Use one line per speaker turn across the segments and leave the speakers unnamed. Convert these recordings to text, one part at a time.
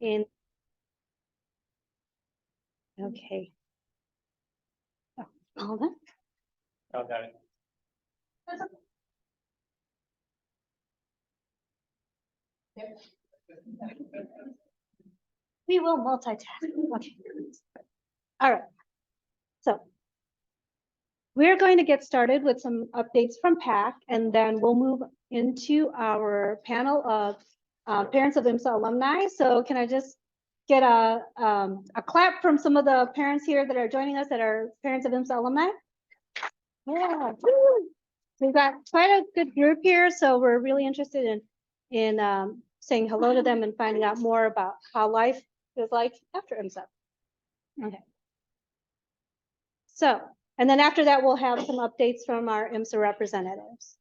in. Okay. Oh, hold on.
Oh, got it.
We will multitask. Okay. All right. So we're going to get started with some updates from PAC, and then we'll move into our panel of parents of IMSA alumni. So can I just get a clap from some of the parents here that are joining us that are parents of IMSA alumni? Yeah. We've got quite a good group here, so we're really interested in saying hello to them and finding out more about how life is like after IMSA. Okay. So, and then after that, we'll have some updates from our IMSA representatives.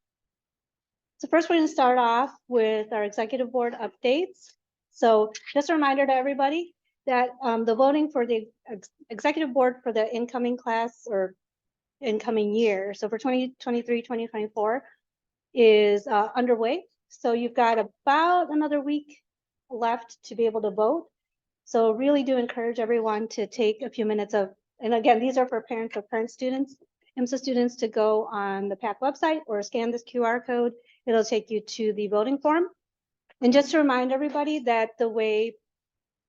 So first, we're going to start off with our executive board updates. So just a reminder to everybody that the voting for the executive board for the incoming class or incoming year, so for 2023, 2024 is underway. So you've got about another week left to be able to vote. So really do encourage everyone to take a few minutes of, and again, these are for parents of current students, IMSA students, to go on the PAC website or scan this QR code. It'll take you to the voting form. And just to remind everybody that the way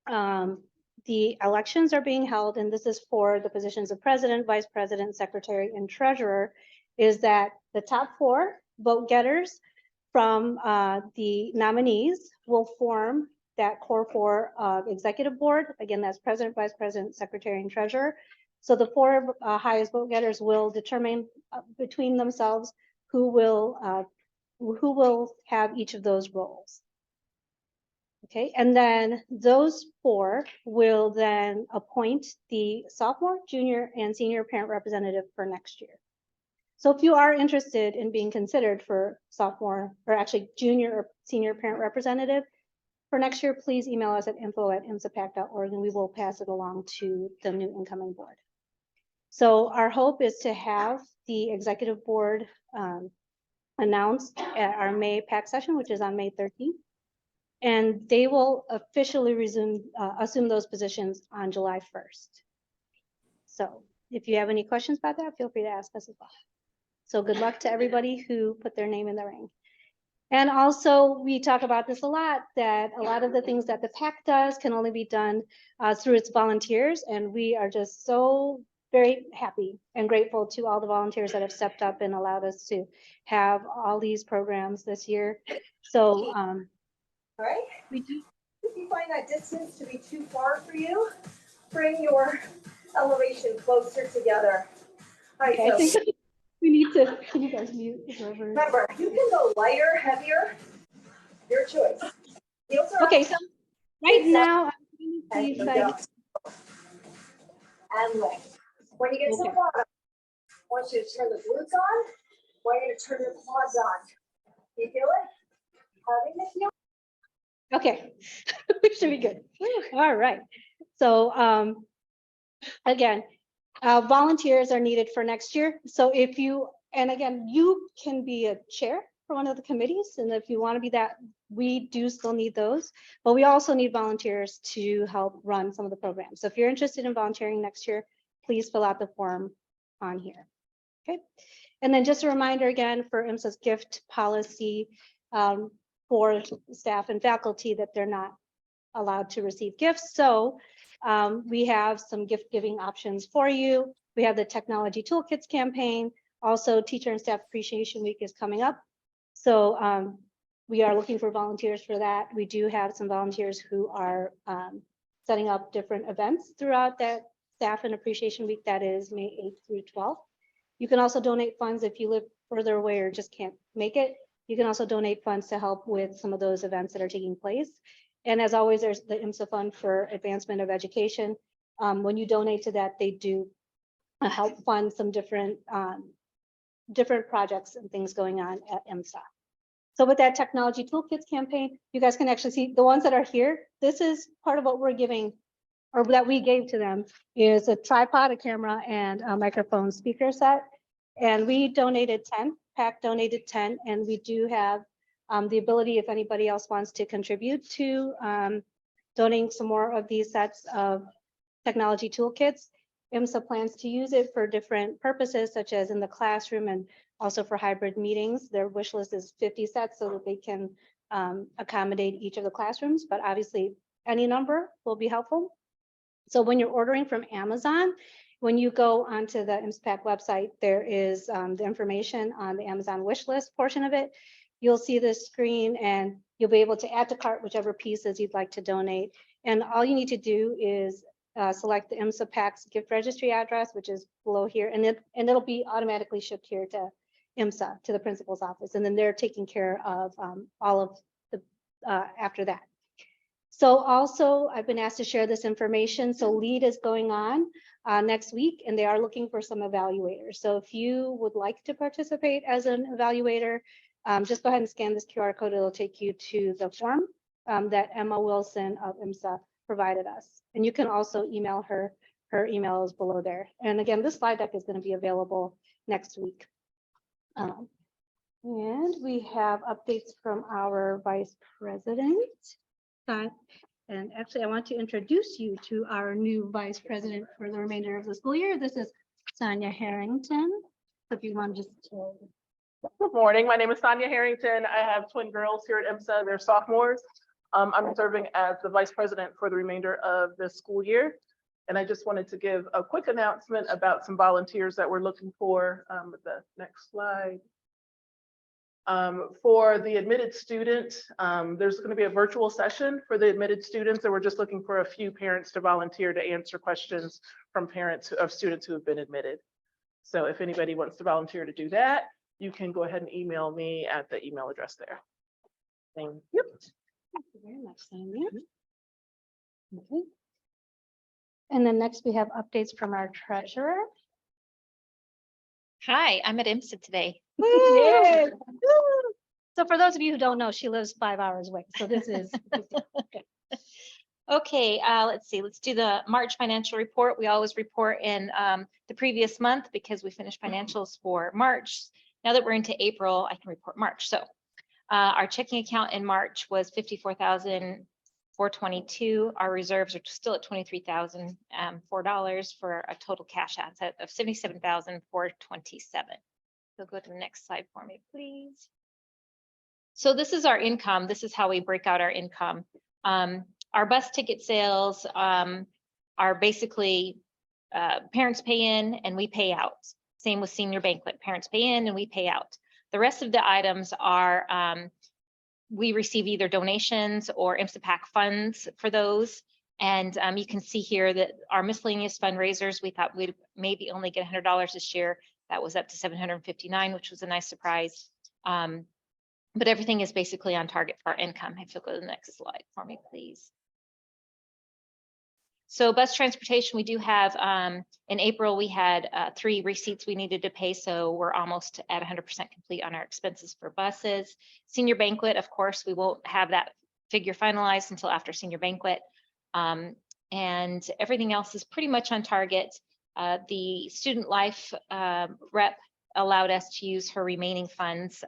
the elections are being held, and this is for the positions of president, vice president, secretary, and treasurer, is that the top 4 vote getters from the nominees will form that core 4 executive board. Again, that's president, vice president, secretary, and treasurer. So the 4 highest vote getters will determine between themselves who will have each of those roles. Okay, and then those 4 will then appoint the sophomore, junior, and senior parent representative for next year. So if you are interested in being considered for sophomore, or actually junior or senior parent representative for next year, please email us at info@imsapac.org and we will pass it along to the new incoming board. So our hope is to have the executive board announced at our May PAC session, which is on May 13th. And they will officially assume those positions on July 1st. So if you have any questions about that, feel free to ask us as well. So good luck to everybody who put their name in the ring. And also, we talk about this a lot, that a lot of the things that the PAC does can only be done through its volunteers. And we are just so very happy and grateful to all the volunteers that have stepped up and allowed us to have all these programs this year. So,
all right.
we do.
If you find that distance to be too far for you, bring your elevation closer together. All right,
Okay,
so
I think we need to, can you guys mute?
remember, you can go lighter, heavier, your choice. Heels are
Okay,
up,
so right now,
and
please,
you go. And legs. When you get to the
Okay.
bottom, I want you to turn the glutes on. I want you to turn your quads on. You feel it? Having the heel.
Okay, we should be good. All right. So again, volunteers are needed for next year. So if you, and again, you can be a chair for one of the committees. And if you want to be that, we do still need those, but we also need volunteers to help run some of the programs. So if you're interested in volunteering next year, please fill out the form on here. Okay. And then just a reminder again for IMSA's gift policy, for staff and faculty that they're not allowed to receive gifts. So we have some gift giving options for you. We have the Technology Toolkits campaign. Also, Teacher and Staff Appreciation Week is coming up. So we are looking for volunteers for that. We do have some volunteers who are setting up different events throughout that Staff and Appreciation Week. That is May 8th through 12th. You can also donate funds if you live further away or just can't make it. You can also donate funds to help with some of those events that are taking place. And as always, there's the IMSA Fund for Advancement of Education. When you donate to that, they do help fund some different projects and things going on at IMSA. So with that Technology Toolkits campaign, you guys can actually see the ones that are here. This is part of what we're giving, or that we gave to them, is a tripod, a camera, and a microphone speaker set. And we donated 10. PAC donated 10, and we do have the ability, if anybody else wants to contribute to donating some more of these sets of technology toolkits. IMSA plans to use it for different purposes, such as in the classroom and also for hybrid meetings. Their wish list is 50 sets so that they can accommodate each of the classrooms, but obviously any number will be helpful. So when you're ordering from Amazon, when you go onto the IMSA PAC website, there is the information on the Amazon wish list portion of it. You'll see this screen and you'll be able to add to cart whichever pieces you'd like to donate. And all you need to do is select the IMSA PAC's gift registry address, which is below here, and it'll be automatically shipped here to IMSA, to the principal's office, and then they're taking care of all of the after that. So also, I've been asked to share this information. So LEAD is going on next week, and they are looking for some evaluators. So if you would like to participate as an evaluator, just go ahead and scan this QR code. It'll take you to the form that Emma Wilson of IMSA provided us. And you can also email her. Her email is below there. And again, this slide deck is going to be available next week. And we have updates from our Vice President. And actually, I want to introduce you to our new Vice President for the remainder of the school year. This is Sonia Harrington. So if you want to just.
Good morning. My name is Sonia Harrington. I have twin girls here at IMSA. They're sophomores. I'm serving as the Vice President for the remainder of the school year. And I just wanted to give a quick announcement about some volunteers that we're looking for. The next slide. For the admitted student, there's going to be a virtual session for the admitted students, and we're just looking for a few parents to volunteer to answer questions from parents of students who have been admitted. So if anybody wants to volunteer to do that, you can go ahead and email me at the email address there. Thank you.
Thank you very much, Sonia. Okay. And then next we have updates from our treasurer.
Hi, I'm at IMSA today.
Yay. So for those of you who don't know, she lives 5 hours away. So this is
Okay, let's see. Let's do the March financial report. We always report in the previous month because we finished financials for March. Now that we're into April, I can report March. So our checking account in March was $54,422. Our reserves are still at $23,004 for a total cash asset of $77,427. So go to the next slide for me, please. So this is our income. This is how we break out our income. Our bus ticket sales are basically parents pay in and we pay out. Same with senior banquet. Parents pay in and we pay out. The rest of the items are we receive either donations or IMSA PAC funds for those. And you can see here that our miscellaneous fundraisers, we thought we'd maybe only get $100 this year. That was up to $759, which was a nice surprise. But everything is basically on target for our income. If you'll go to the next slide for me, please. So bus transportation, we do have, in April, we had 3 receipts we needed to pay. So we're almost at 100% complete on our expenses for buses. Senior banquet, of course, we won't have that figure finalized until after senior banquet. And everything else is pretty much on target. The student life rep allowed us to use her remaining funds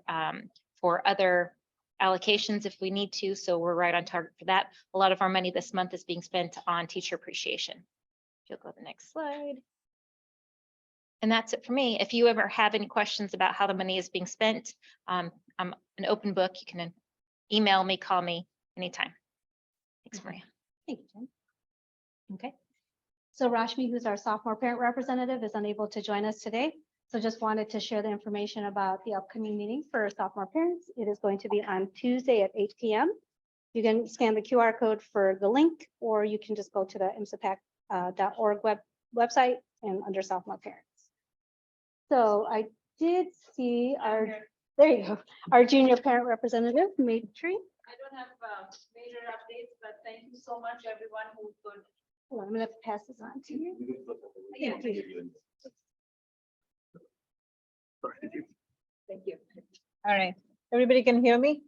for other allocations if we need to. So we're right on target for that. A lot of our money this month is being spent on teacher appreciation. You'll go to the next slide. And that's it for me. If you ever have any questions about how the money is being spent, I'm an open book. You can email me, call me anytime. Thanks, Maria.
Thank you, Jen. Okay. So Rashmi, who's our sophomore parent representative, is unable to join us today. So just wanted to share the information about the upcoming meeting for sophomore parents. It is going to be on Tuesday at 8 p.m. You can scan the QR code for the link, or you can just go to the imsapac.org website and under sophomore parents. So I did see there you go, our junior parent representative, Maitri.
I don't have major updates, but thank you so much, everyone who could.
Well, I'm going to pass this on to you.
Yeah.
Thank you.
Thank you.
All right, everybody can hear me?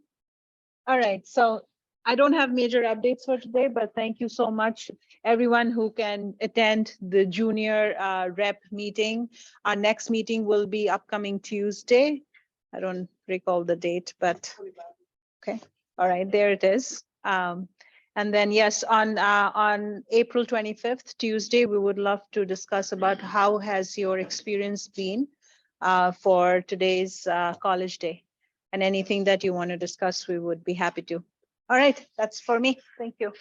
All right, so I don't have major updates for today, but thank you so much, everyone who can attend the junior rep meeting. Our next meeting will be upcoming Tuesday. I don't recall the date, but okay. All right, there it is. And And then, yes, on April 25th, Tuesday, we would love to discuss about how has your experience been for today's college day. And anything that you want to discuss, we would be happy to. All right, that's for me. Thank you.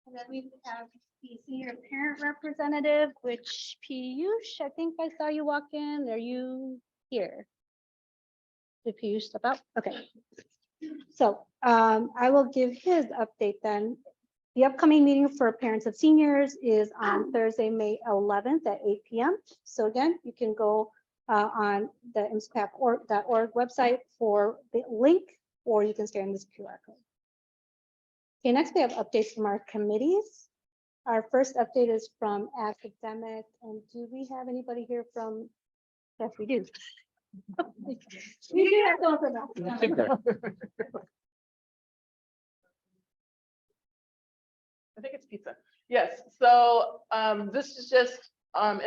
And then we have the senior parent representative, which Piyush, I think I saw you walk in. Are you here? Did Piyush step out? Okay. So I will give his update then. The upcoming meeting for parents of seniors is on Thursday, May 11th at 8 p.m. So again, you can go on the IMSPAC.org website for the link, or you can scan this QR code. Okay, next we have updates from our committees. Our first update is from academic, and do we have anybody here from? Yes, we do. We do have someone from academic.
I think it's pizza. Yes, so this is just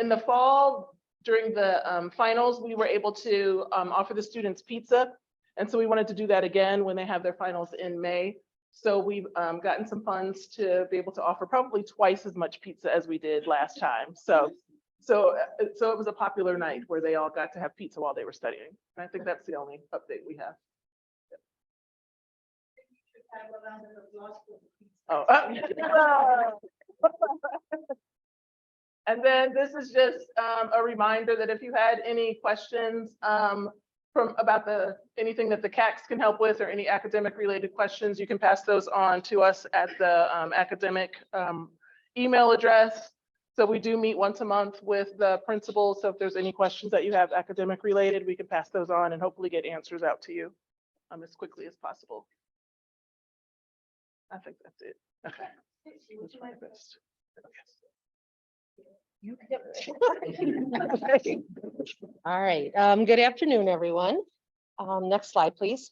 in the fall, during the finals, we were able to offer the students pizza. And so we wanted to do that again when they have their finals in May. So we've gotten some funds to be able to offer probably twice as much pizza as we did last time. So it was a popular night where they all got to have pizza while they were studying. And I think that's the only update we have. Oh. And then this is just a reminder that if you had any questions about anything that the CACs can help with, or any academic related questions, you can pass those on to us at the academic email address. So we do meet once a month with the principals. So if there's any questions that you have academic related, we can pass those on and hopefully get answers out to you as quickly as possible. I think that's it. Okay. Let's try my best.
All right, good afternoon, everyone. Next slide, please.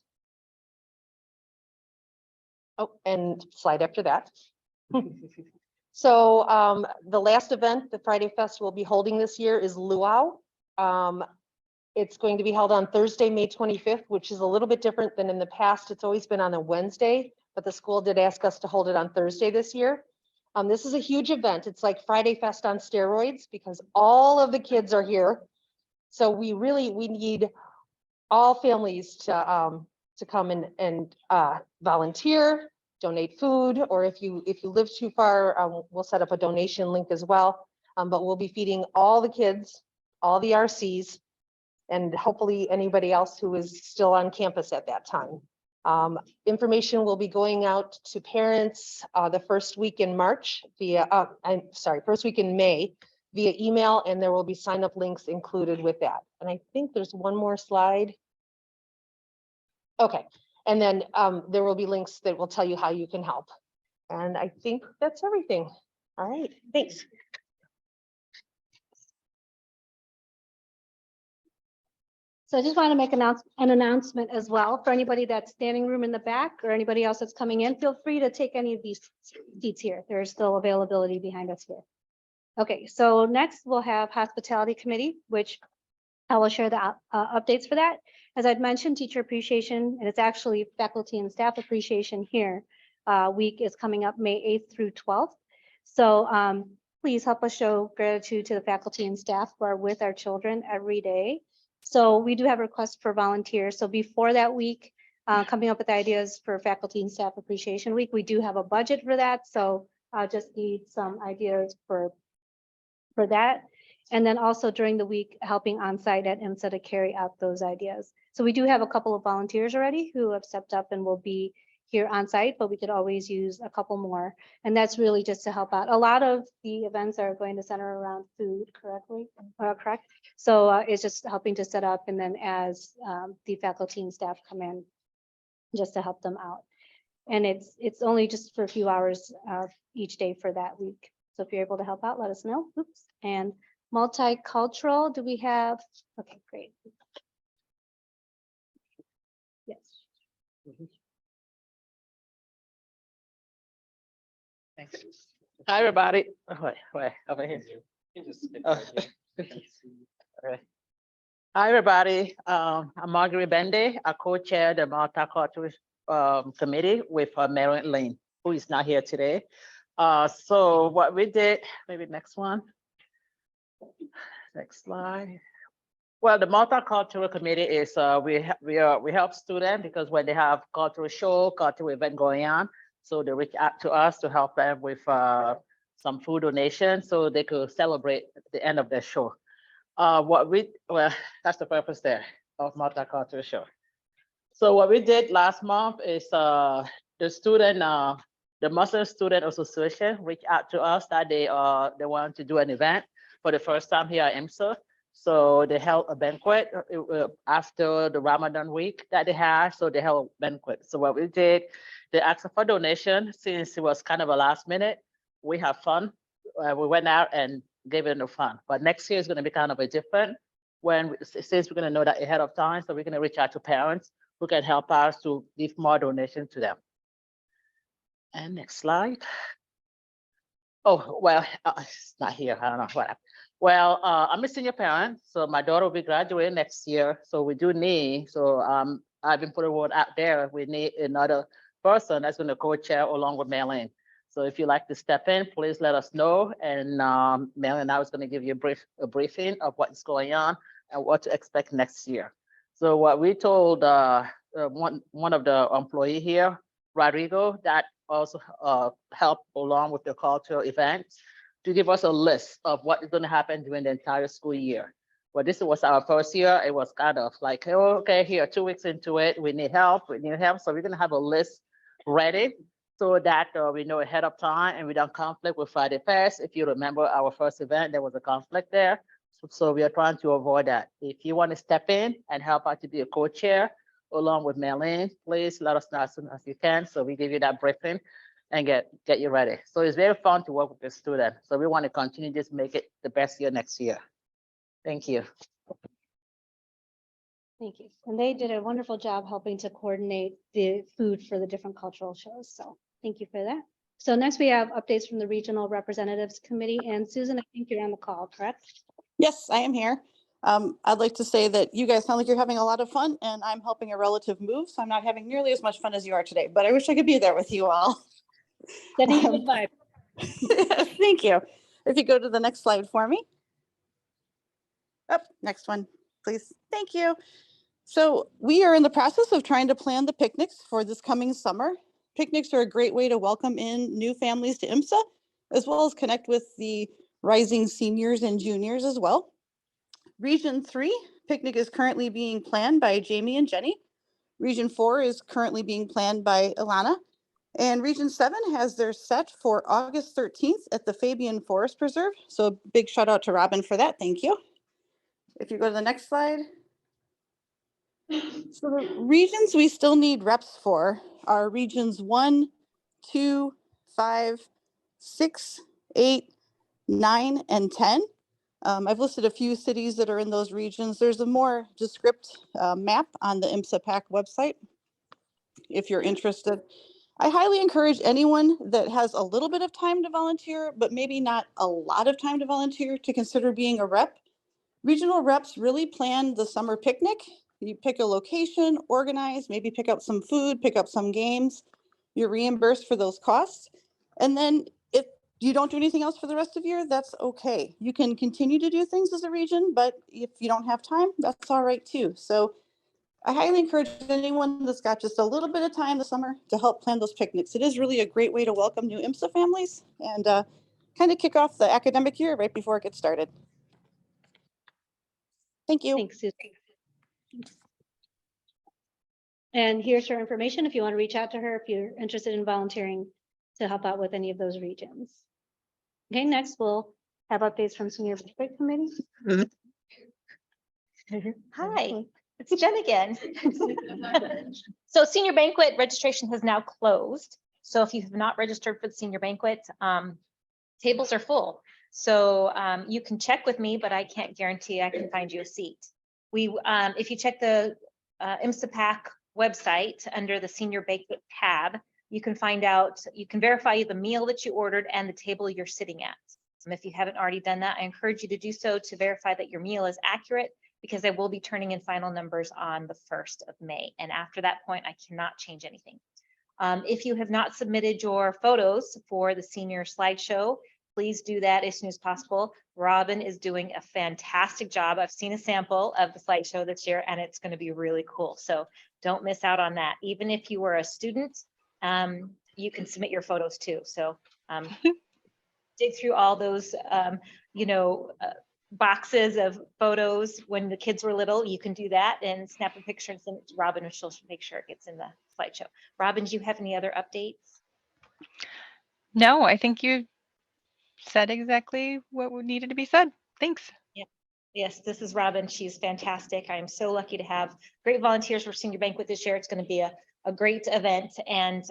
Oh, and slide after that. So the last event the Friday Fest will be holding this year is Luau. It's going to be held on Thursday, May 25th, which is a little bit different than in the past. It's always been on a Wednesday, but the school did ask us to hold it on Thursday this year. This is a huge event. It's like Friday Fest on steroids because all of the kids are here. So we need all families to come and volunteer, donate food, or if you live too far, we'll set up a donation link as well. But we'll be feeding all the kids, all the RCs, and hopefully anybody else who is still on campus at that time. Information will be going out to parents the first week in March via, first week in May via email, and there will be sign up links included with that. And I think there's one more slide. Okay, and then there will be links that will tell you how you can help. And I think that's everything. All right, thanks.
So I just want to make an announcement as well for anybody that's standing room in the back or anybody else that's coming in. Feel free to take any of these seats here. There's still availability behind us here. Okay, so next we'll have Hospitality Committee, which I will share the updates for that. As I'd mentioned, teacher appreciation, and it's actually faculty and staff appreciation here. Week is coming up May 8th through 12th. So please help us show gratitude to the faculty and staff who are with our children every day. So we do have requests for volunteers. So before that week, coming up with ideas for Faculty and Staff Appreciation Week, we do have a budget for that. So I just need some ideas for that. And then also during the week, helping on site at IMSA to carry out those ideas. So we do have a couple of volunteers already who have stepped up and will be here on site, but we could always use a couple more. And that's really just to help out. A lot of the events are going to center around food, correct? So it's just helping to set up, and then as the faculty and staff come in, just to help them out. And it's only just for a few hours each day for that week. So if you're able to help out, let us know. Oops. And multicultural, do we have? Okay, great. Yes.
Thanks. Hi, everybody. Wait, over here. Oh. All right. Hi, everybody. I'm Margaret Bende. I co-chair the Multicultural Committee with Marilyn Lane, who is not here today. So what we did, maybe next one. Next slide. Well, the Multicultural Committee is, we help students because when they have cultural show, cultural event going on, so they reach out to us to help them with some food donation so they could celebrate the end of their show. Well, that's the purpose there of Multicultural Show. So what we did last month is the Muslim Student Association reached out to us that they wanted to do an event for the first time here at IMSA. So they held a banquet after the Ramadan week that they had. So they held a banquet. So what we did, they asked for donation since it was kind of a last minute. We have fun. We went out and gave it the fun. But next year is going to be kind of a different since we're going to know that ahead of time. So we're going to reach out to parents who can help us to give more donation to them. And next slide. Oh, well, it's not here. I don't know what happened. Well, I'm a senior parent, so my daughter will be graduating next year. So we do need, I've been putting a word out there. We need another person that's going to co-chair along with Marilyn. So if you'd like to step in, please let us know. And Marilyn now is going to give you a briefing of what's going on and what to expect next year. So what we told one of the employee here, Rodrigo, that also helped along with the cultural events, to give us a list of what is going to happen during the entire school year. Well, this was our first year. It was kind of like, oh, okay, here, 2 weeks into it, we need help. So we're going to have a list ready so that we know ahead of time and we don't conflict with Friday Fest. If you remember our first event, there was a conflict there. So we are trying to avoid that. If you want to step in and help out to be a co-chair along with Marilyn, please let us know as soon as you can. So we give you that briefing and get you ready. So it's very fun to work with the student. So we want to continue just make it the best year next year. Thank you.
Thank you. And they did a wonderful job helping to coordinate the food for the different cultural shows. So thank you for that. So next we have updates from the Regional Representatives Committee. And Susan, I think you're on the call, correct?
Yes, I am here. I'd like to say that you guys sound like you're having a lot of fun and I'm helping a relative move, so I'm not having nearly as much fun as you are today, but I wish I could be there with you all.
Sending you a vibe.
Thank you. If you go to the next slide for me. Oh, next one, please. Thank you. So we are in the process of trying to plan the picnics for this coming summer. Picnics are a great way to welcome in new families to IMSA, as well as connect with the rising seniors and juniors as well. Region 3 picnic is currently being planned by Jamie and Jenny. Region 4 is currently being planned by Ilana. And Region 7 has their set for August 13th at the Fabian Forest Preserve. So a big shout out to Robin for that. Thank you. If you go to the next slide. So the regions we still need reps for are regions 1, 2, 5, 6, 8, 9, and 10. I've listed a few cities that are in those regions. There's a more descriptive map on the IMSA PAC website if you're interested. I highly encourage anyone that has a little bit of time to volunteer, but maybe not a lot of time to volunteer, to consider being a rep. Regional reps really plan the summer picnic. You pick a location, organize, maybe pick up some food, pick up some games. You're reimbursed for those costs. And then if you don't do anything else for the rest of the year, that's okay. You can continue to do things as a region, but if you don't have time, that's all right too. So I highly encourage anyone that's got just a little bit of time this summer to help plan those picnics. It is really a great way to welcome new IMSA families and kind of kick off the academic year right before it gets started. Thank you.
Thanks, Susan. And here's her information if you want to reach out to her, if you're interested in volunteering to help out with any of those regions. Okay, next we'll have updates from Senior Banquet Committee.
Hi, it's Jen again. So Senior Banquet registration has now closed. So if you have not registered for the Senior Banquet, tables are full. So you can check with me, but I can't guarantee I can find you a seat. If you check the IMSA PAC website under the Senior Banquet tab, you can find out, you can verify the meal that you ordered and the table you're sitting at. And if you haven't already done that, I encourage you to do so to verify that your meal is accurate because I will be turning in final numbers on the 1st of May. And after that point, I cannot change anything. If you have not submitted your photos for the senior slideshow, please do that as soon as possible. Robin is doing a fantastic job. I've seen a sample of the slideshow this year, and it's going to be really cool. So don't miss out on that. Even if you were a student, you can submit your photos too. So dig through all those, boxes of photos when the kids were little. You can do that and snap a picture and send it to Robin, and she'll make sure it gets in the slideshow. Robin, do you have any other updates?
No, I think you said exactly what needed to be said. Thanks.
Yes, this is Robin. She's fantastic. I'm so lucky to have great volunteers for Senior Banquet this year. It's going to be a great event, and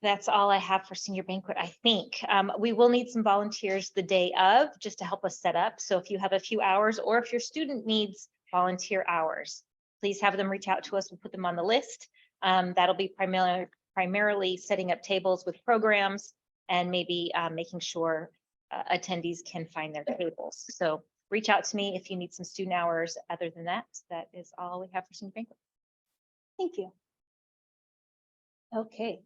that's all I have for Senior Banquet, I think. We will need some volunteers the day of just to help us set up. So if you have a few hours, or if your student needs volunteer hours, please have them reach out to us. We'll put them on the list. That'll be primarily setting up tables with programs, and maybe making sure attendees can find their tables. So reach out to me if you need some student hours. Other than that, that is all we have for Senior Banquet.
Thank you. Okay.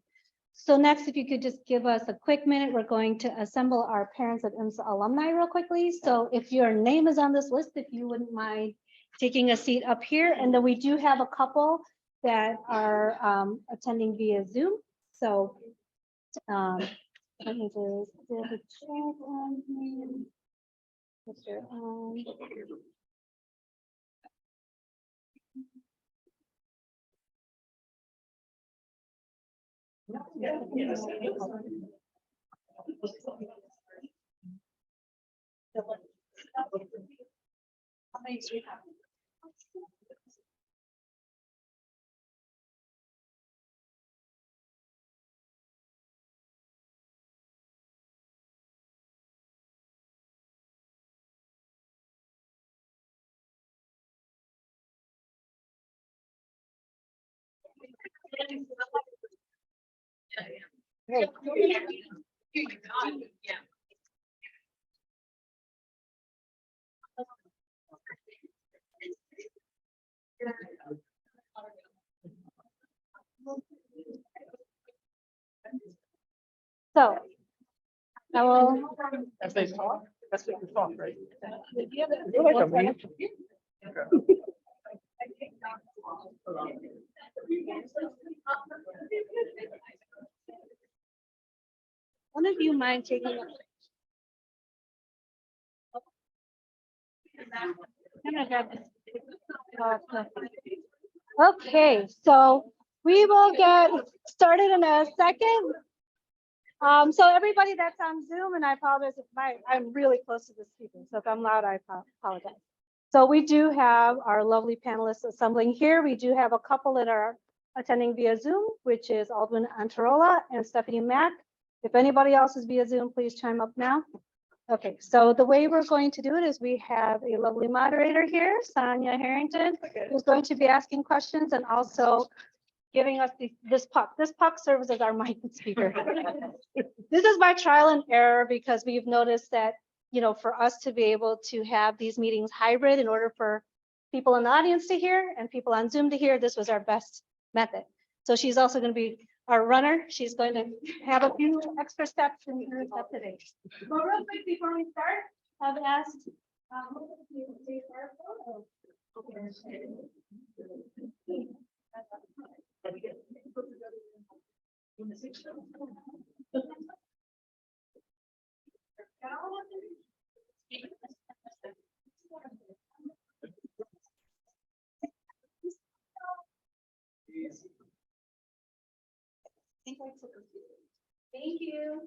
So next, if you could just give us a quick minute, we're going to assemble our parents of IMSA alumni real quickly. So if your name is on this list, if you wouldn't mind taking a seat up here. And then we do have a couple that are attending via Zoom. So let me just double check on here. Mr. So I will.
As they talk, that's what we talk, right?
One of you mind taking a Okay, so we will get started in a second. So everybody that's on Zoom, and I apologize if I'm really close to the speaker, so if I'm loud, I apologize. So we do have our lovely panelists assembling here. We do have a couple that are attending via Zoom, which is Aldwin Antarola and Stephanie Mack. If anybody else is via Zoom, please chime up now. Okay, so the way we're going to do it is we have a lovely moderator here, Sonia Harrington, who's going to be asking questions and also giving us this puck. This puck serves as our mic and speaker. This is by trial and error, because we've noticed that, for us to be able to have these meetings hybrid, in order for people in the audience to hear and people on Zoom to hear, this was our best method. So she's also going to be our runner. She's going to have a few extra steps in her step today. But real quick before we start, I've asked Thank you.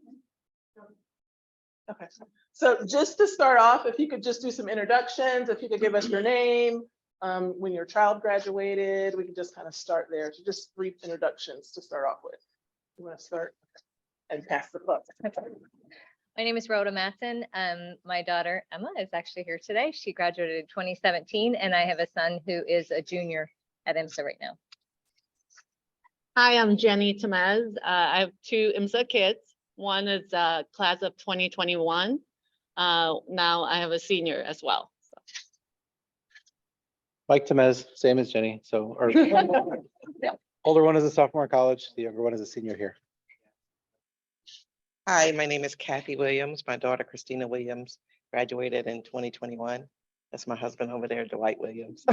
Okay, so just to start off, if you could just do some introductions, if you could give us your name, when your child graduated, we can just kind of start there. So just brief introductions to start off with. You want to start and pass the buck?
My name is Rhoda Matson. My daughter Emma is actually here today. She graduated in 2017, and I have a son who is a junior at IMSA right now.
Hi, I'm Jenny Tamez. I have two IMSA kids. One is class of 2021. Now I have a senior as well. So.
Mike Temez, same as Jenny. So our older one is a sophomore in college. The younger one is a senior here.
Hi, my name is Kathy Williams. My daughter Christina Williams graduated in 2021. That's my husband over there, Dwight Williams.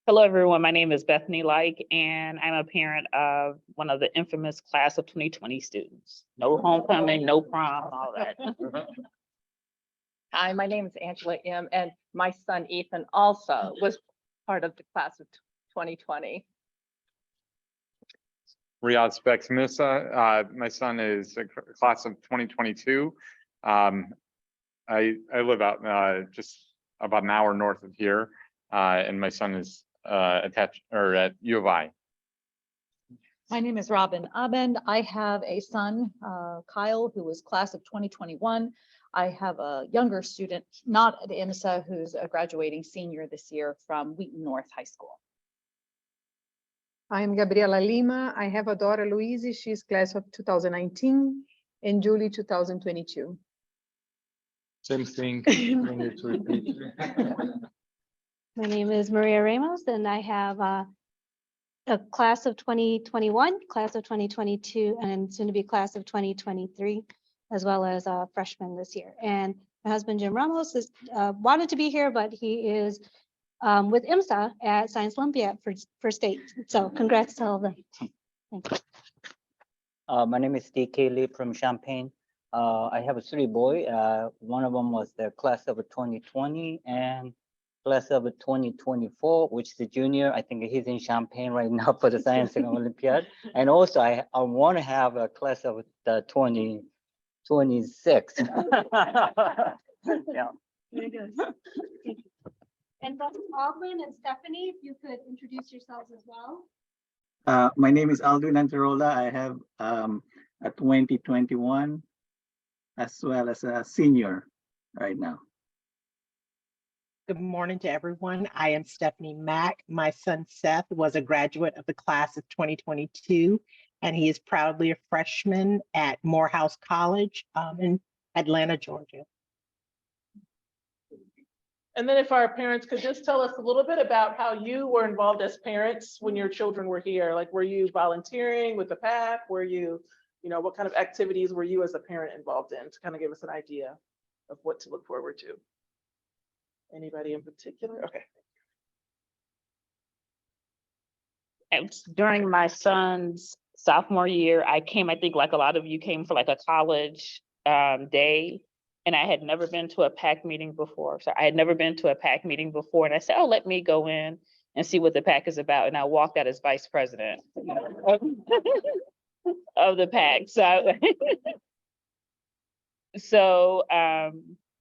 Hello, everyone. My name is Bethany Like, and I'm a parent of one of the infamous class of 2020 students. No homecoming, no prom, all that.
Hi, my name is Angela M. and my son Ethan also was part of the class of 2020.
Riyadh Specs Musa. My son is a class of 2022. I live out just about an hour north of here, and my son is attached or at U of I.
My name is Robin Abend. I have a son, Kyle, who was class of 2021. I have a younger student, not at IMSA, who's a graduating senior this year from Wheaton North High School.
I am Gabriela Lima. I have a daughter, Louise. She's class of 2019 and Julie 2022.
Same thing.
My name is Maria Ramos, and I have a class of 2021, class of 2022, and soon to be class of 2023, as well as a freshman this year. And my husband, Jim Ramos, is wanted to be here, but he is with IMSA at Science Olympiad for state. So congrats to all of them. Thank you.
My name is DK Lee from Champaign. I have 3 boys. One of them was the class of 2020 and class of 2024, which is a junior. I think he's in Champaign right now for the Science Olympiad. And also I want to have a class of the 2026. Yeah.
Very good. And Dr. Aldwin and Stephanie, if you could introduce yourselves as well.
My name is Aldwin Antarola. I have a 2021 as well as a senior right now.
Good morning to everyone. I am Stephanie Mack. My son Seth was a graduate of the class of 2022, and he is proudly a freshman at Morehouse College in Atlanta, Georgia.
And then if our parents could just tell us a little bit about how you were involved as parents when your children were here. Like, were you volunteering with the PAC? Were you, what kind of activities were you as a parent involved in, to kind of give us an idea of what to look forward to? Anybody in particular? Okay.
During my son's sophomore year, I came, I think like a lot of you came for like a college day. And I had never been to a PAC meeting before. So I had never been to a PAC meeting before. And I said, oh, let me go in and see what the PAC is about. And I walked out as Vice President of the PAC. So,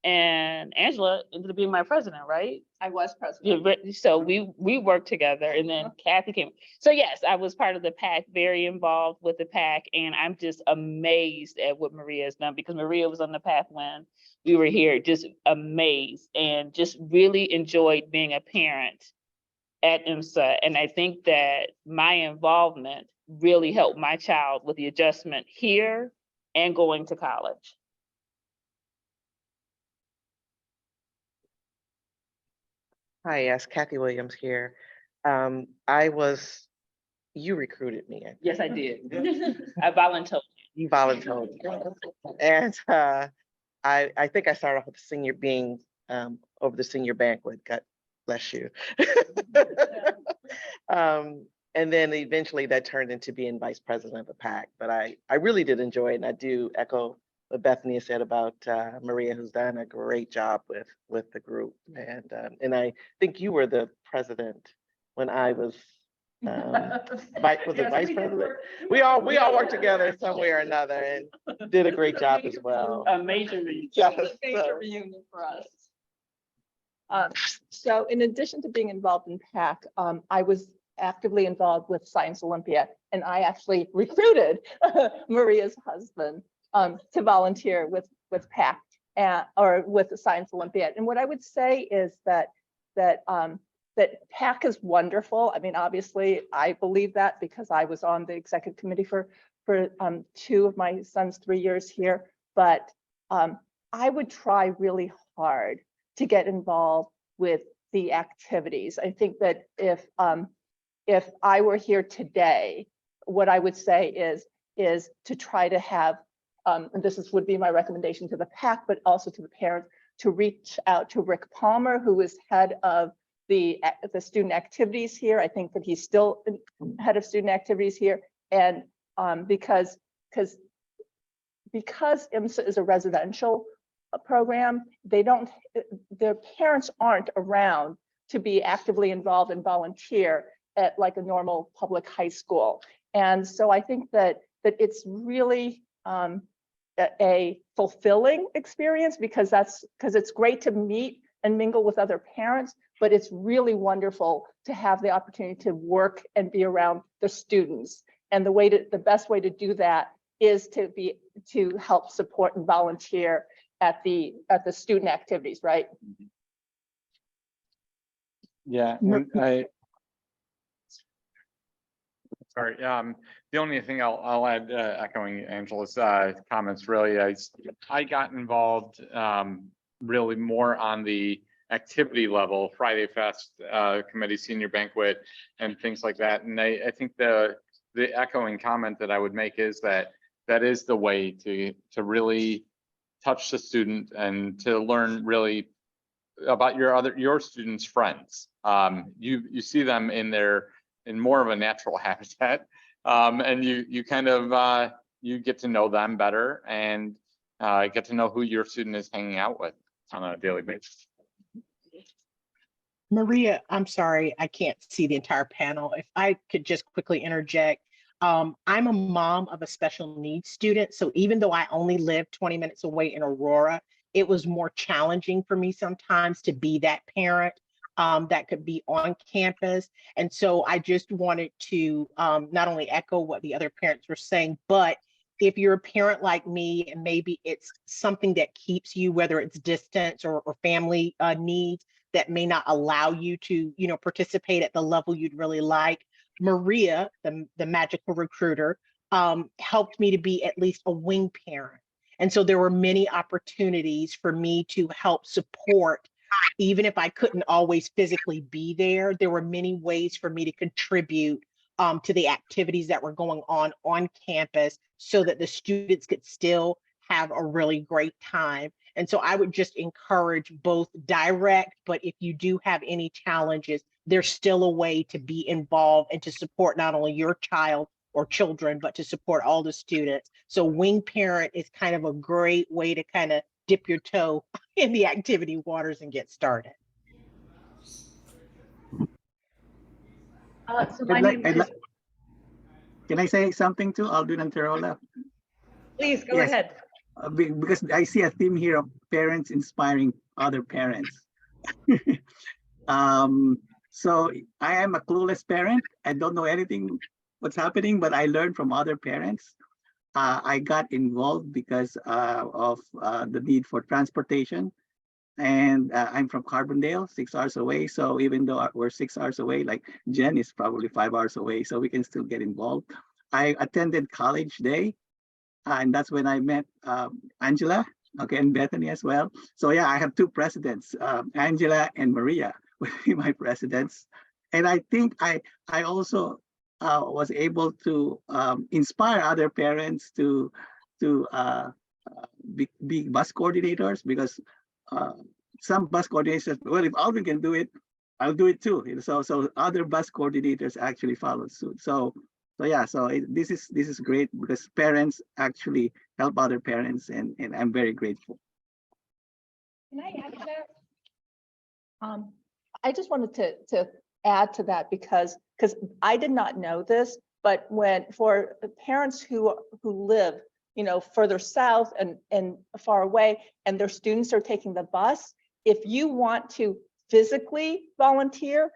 and Angela ended up being my president, right?
I was president.
Yeah, so we worked together, and then Kathy came. So yes, I was part of the PAC, very involved with the PAC, and I'm just amazed at what Maria has done, because Maria was on the PAC when we were here, just amazed, and just really enjoyed being a parent at IMSA. And I think that my involvement really helped my child with the adjustment here and going to college.
Hi, yes, Kathy Williams here. You recruited me.
Yes, I did. I volunteered.
You volunteered. And I think I started off with the senior being over the senior banquet. God bless you. And then eventually that turned into being vice president of the PAC. But I really did enjoy it, and I do echo what Bethany said about Maria, who's done a great job with the group. And I think you were the president when I was vice president? We all worked together some way or another and did a great job as well.
A major reunion.
Reunion for us. So in addition to being involved in PAC, I was actively involved with Science Olympiad, and I actually recruited Maria's husband to volunteer with PAC or with the Science Olympiad. And what I would say is that PAC is wonderful. I mean, obviously, I believe that because I was on the executive committee for 2 of my son's 3 years here. But I would try really hard to get involved with the activities. I think that if I were here today, what I would say is to try to have, and would be my recommendation to the PAC, but also to the parents, to reach out to Rick Palmer, who is head of the student activities here. I think that he's still head of student activities here. And because IMSA is a residential program, their parents aren't around to be actively involved and volunteer at like a normal public high school. And so I think that it's really a fulfilling experience because it's great to meet and mingle with other parents, but it's really wonderful to have the opportunity to work and be around the students. And the best way to do that is to help support and volunteer at the student activities, right?
Yeah, and sorry. The only thing I'll add, echoing Angela's comments, really, I got involved really more on the activity level, Friday Fest committee, senior banquet, and things like that. And I think the echoing comment that I would make is that is the way to really touch the student and to learn really about your students' friends. You see them in more of a natural habitat, and you kind of you get to know them better and get to know who your student is hanging out with on a daily basis.
Maria, I'm sorry, I can't see the entire panel. If I could just quickly interject. I'm a mom of a special needs student. So even though I only live 20 minutes away in Aurora, it was more challenging for me sometimes to be that parent that could be on campus. And so I just wanted to not only echo what the other parents were saying, but if you're a parent like me and maybe it's something that keeps you, whether it's distance or family needs that may not allow you to, participate at the level you'd really like, Maria, the magical recruiter, helped me to be at least a wing parent. And so there were many opportunities for me to help support, even if I couldn't always physically be there. There were many ways for me to contribute to the activities that were going on campus so that the students could still have a really great time. And so I would just encourage both direct, but if you do have any challenges, there's still a way to be involved and to support not only your child or children, but to support all the students. So wing parent is kind of a great way to kind of dip your toe in the activity waters and get started.
So my name is...
Can I say something to Aldun and Terola?
Please go ahead.
Because I see a theme here of parents inspiring other parents. So I am a clueless parent. I don't know anything what's happening, but I learned from other parents. I got involved because of the need for transportation. And I'm from Carbondale, 6 hours away. So even though we're 6 hours away, like Jen is probably 5 hours away, so we can still get involved. I attended College Day, and that's when I met Angela, okay, and Bethany as well. So yeah, I have two presidents, Angela and Maria, will be my presidents. And I think I also was able to inspire other parents to be bus coordinators, because some bus coordinators, well, if Alvin can do it, I'll do it too. So other bus coordinators actually followed suit. So yeah, this is great because parents actually help other parents, and I'm very grateful.
Can I add to that? I just wanted to add to that because I did not know this, but for parents who live further south and far away, and their students are taking the bus, if you want to physically volunteer,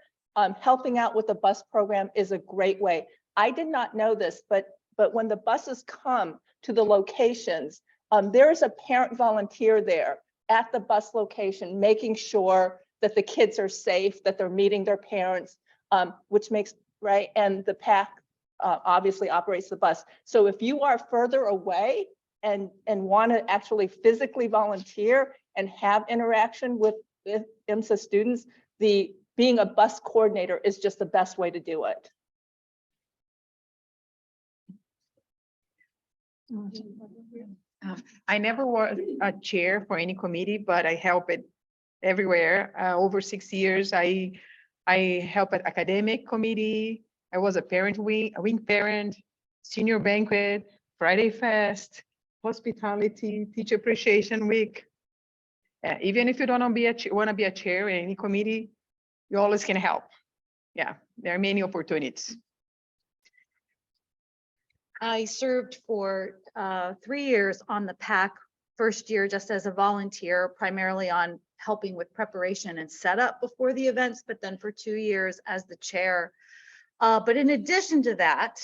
helping out with the bus program is a great way. I did not know this, but when the buses come to the locations, there is a parent volunteer there at the bus location, making sure that the kids are safe, that they're meeting their parents, which makes, right? And the PAC obviously operates the bus. So if you are further away and want to actually physically volunteer and have interaction with with IMSA students, being a bus coordinator is just the best way to do it.
I never was a chair for any committee, but I help it everywhere. Over 6 years, I help at academic committee. I was a wing parent, senior banquet, Friday fest, hospitality, teacher appreciation week. Even if you don't want to be a chair in any committee, you always can help. Yeah, there are many opportunities.
I served for 3 years on the PAC, first year just as a volunteer, primarily on helping with preparation and setup before the events, but then for 2 years as the chair. But in addition to that,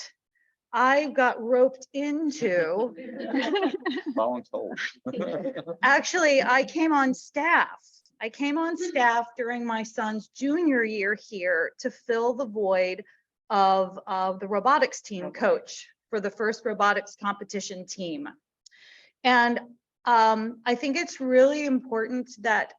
I got roped into, actually, I came on staff. I came on staff during my son's junior year here to fill the void of the robotics team coach for the first robotics competition team. And I think it's really important that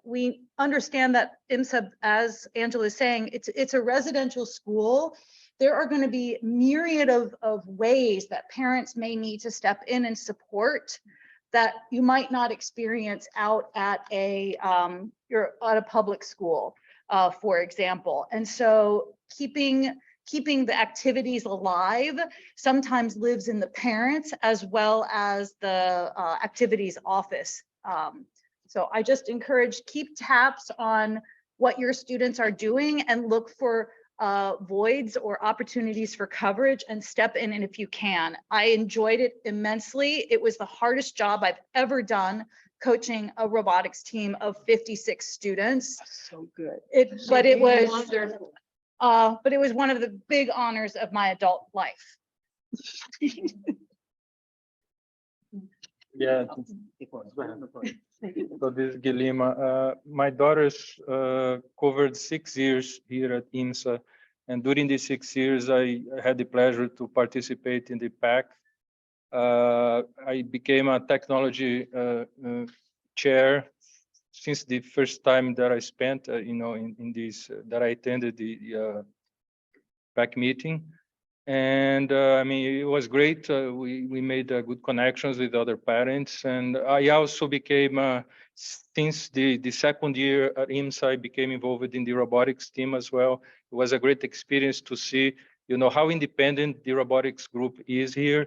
we understand that IMSA, as Angela is saying, it's a residential school. There are going to be myriad of ways that parents may need to step in and support that you might not experience out at you're at a public school, for example. And so keeping the activities alive sometimes lives in the parents as well as the activities office. So I just encourage, keep tabs on what your students are doing and look for voids or opportunities for coverage and step in. And if you can, I enjoyed it immensely. It was the hardest job I've ever done, coaching a robotics team of 56 students.
That's so good.
But it was one of the big honors of my adult life.
Yeah. So this is Guilherme. My daughters covered 6 years here at IMSA. And during these 6 years, I had the pleasure to participate in the PAC. I became a technology chair since the first time that I spent, in this, that I attended the PAC meeting. And I mean, it was great. We made good connections with other parents. And I also became, since the second year at IMSA, I became involved in the robotics team as well. It was a great experience to see, how independent the robotics group is here.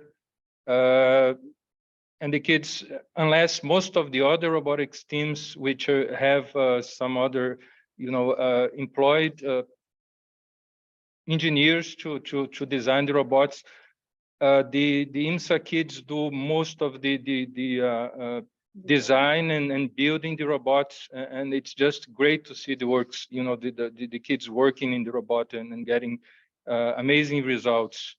And the kids, unless most of the other robotics teams, which have some other, employed engineers to design the robots, the IMSA kids do most of the design and building the robots, and it's just great to see the works, the kids working in the robot and getting amazing results.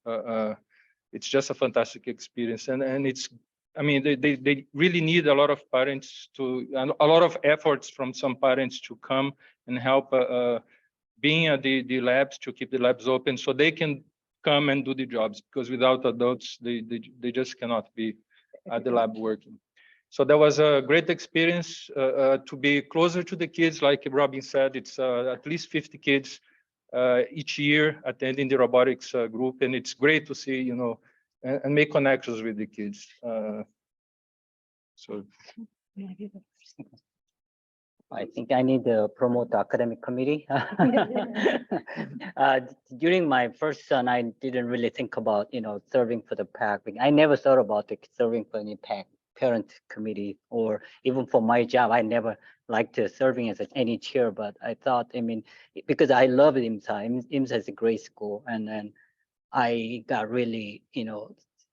It's just a fantastic experience, and it's, I mean, they really need a lot of parents and a lot of efforts from some parents to come and help being at the labs, to keep the labs open so they can come and do the jobs, because without adults, they just cannot be at the lab working. So that was a great experience to be closer to the kids. Like Robin said, it's at least 50 kids each year attending the robotics group. And it's great to see, and make connections with the kids. So.
I think I need to promote the academic committee. During my first son, I didn't really think about, serving for the PAC. I never thought about serving for any PAC parent committee, or even for my job. I never liked serving as any chair, but I thought, because I love IMSA. IMSA is a great school. And then I got really,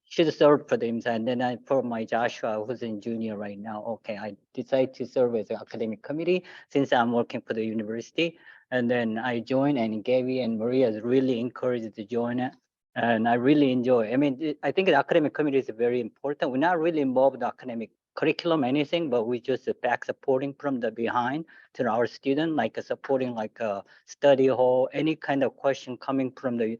should serve for the IMSA. And then for my Joshua, who's in junior right now, okay, I decided to serve as the academic committee since I'm working for the university. And then I joined, and Gabby and Maria is really encouraged to join it. And I really enjoy. I think the academic committee is very important. We're not really involved in the academic curriculum, anything, but we just back supporting from the behind to our student, like supporting like a study hall, any kind of question coming from the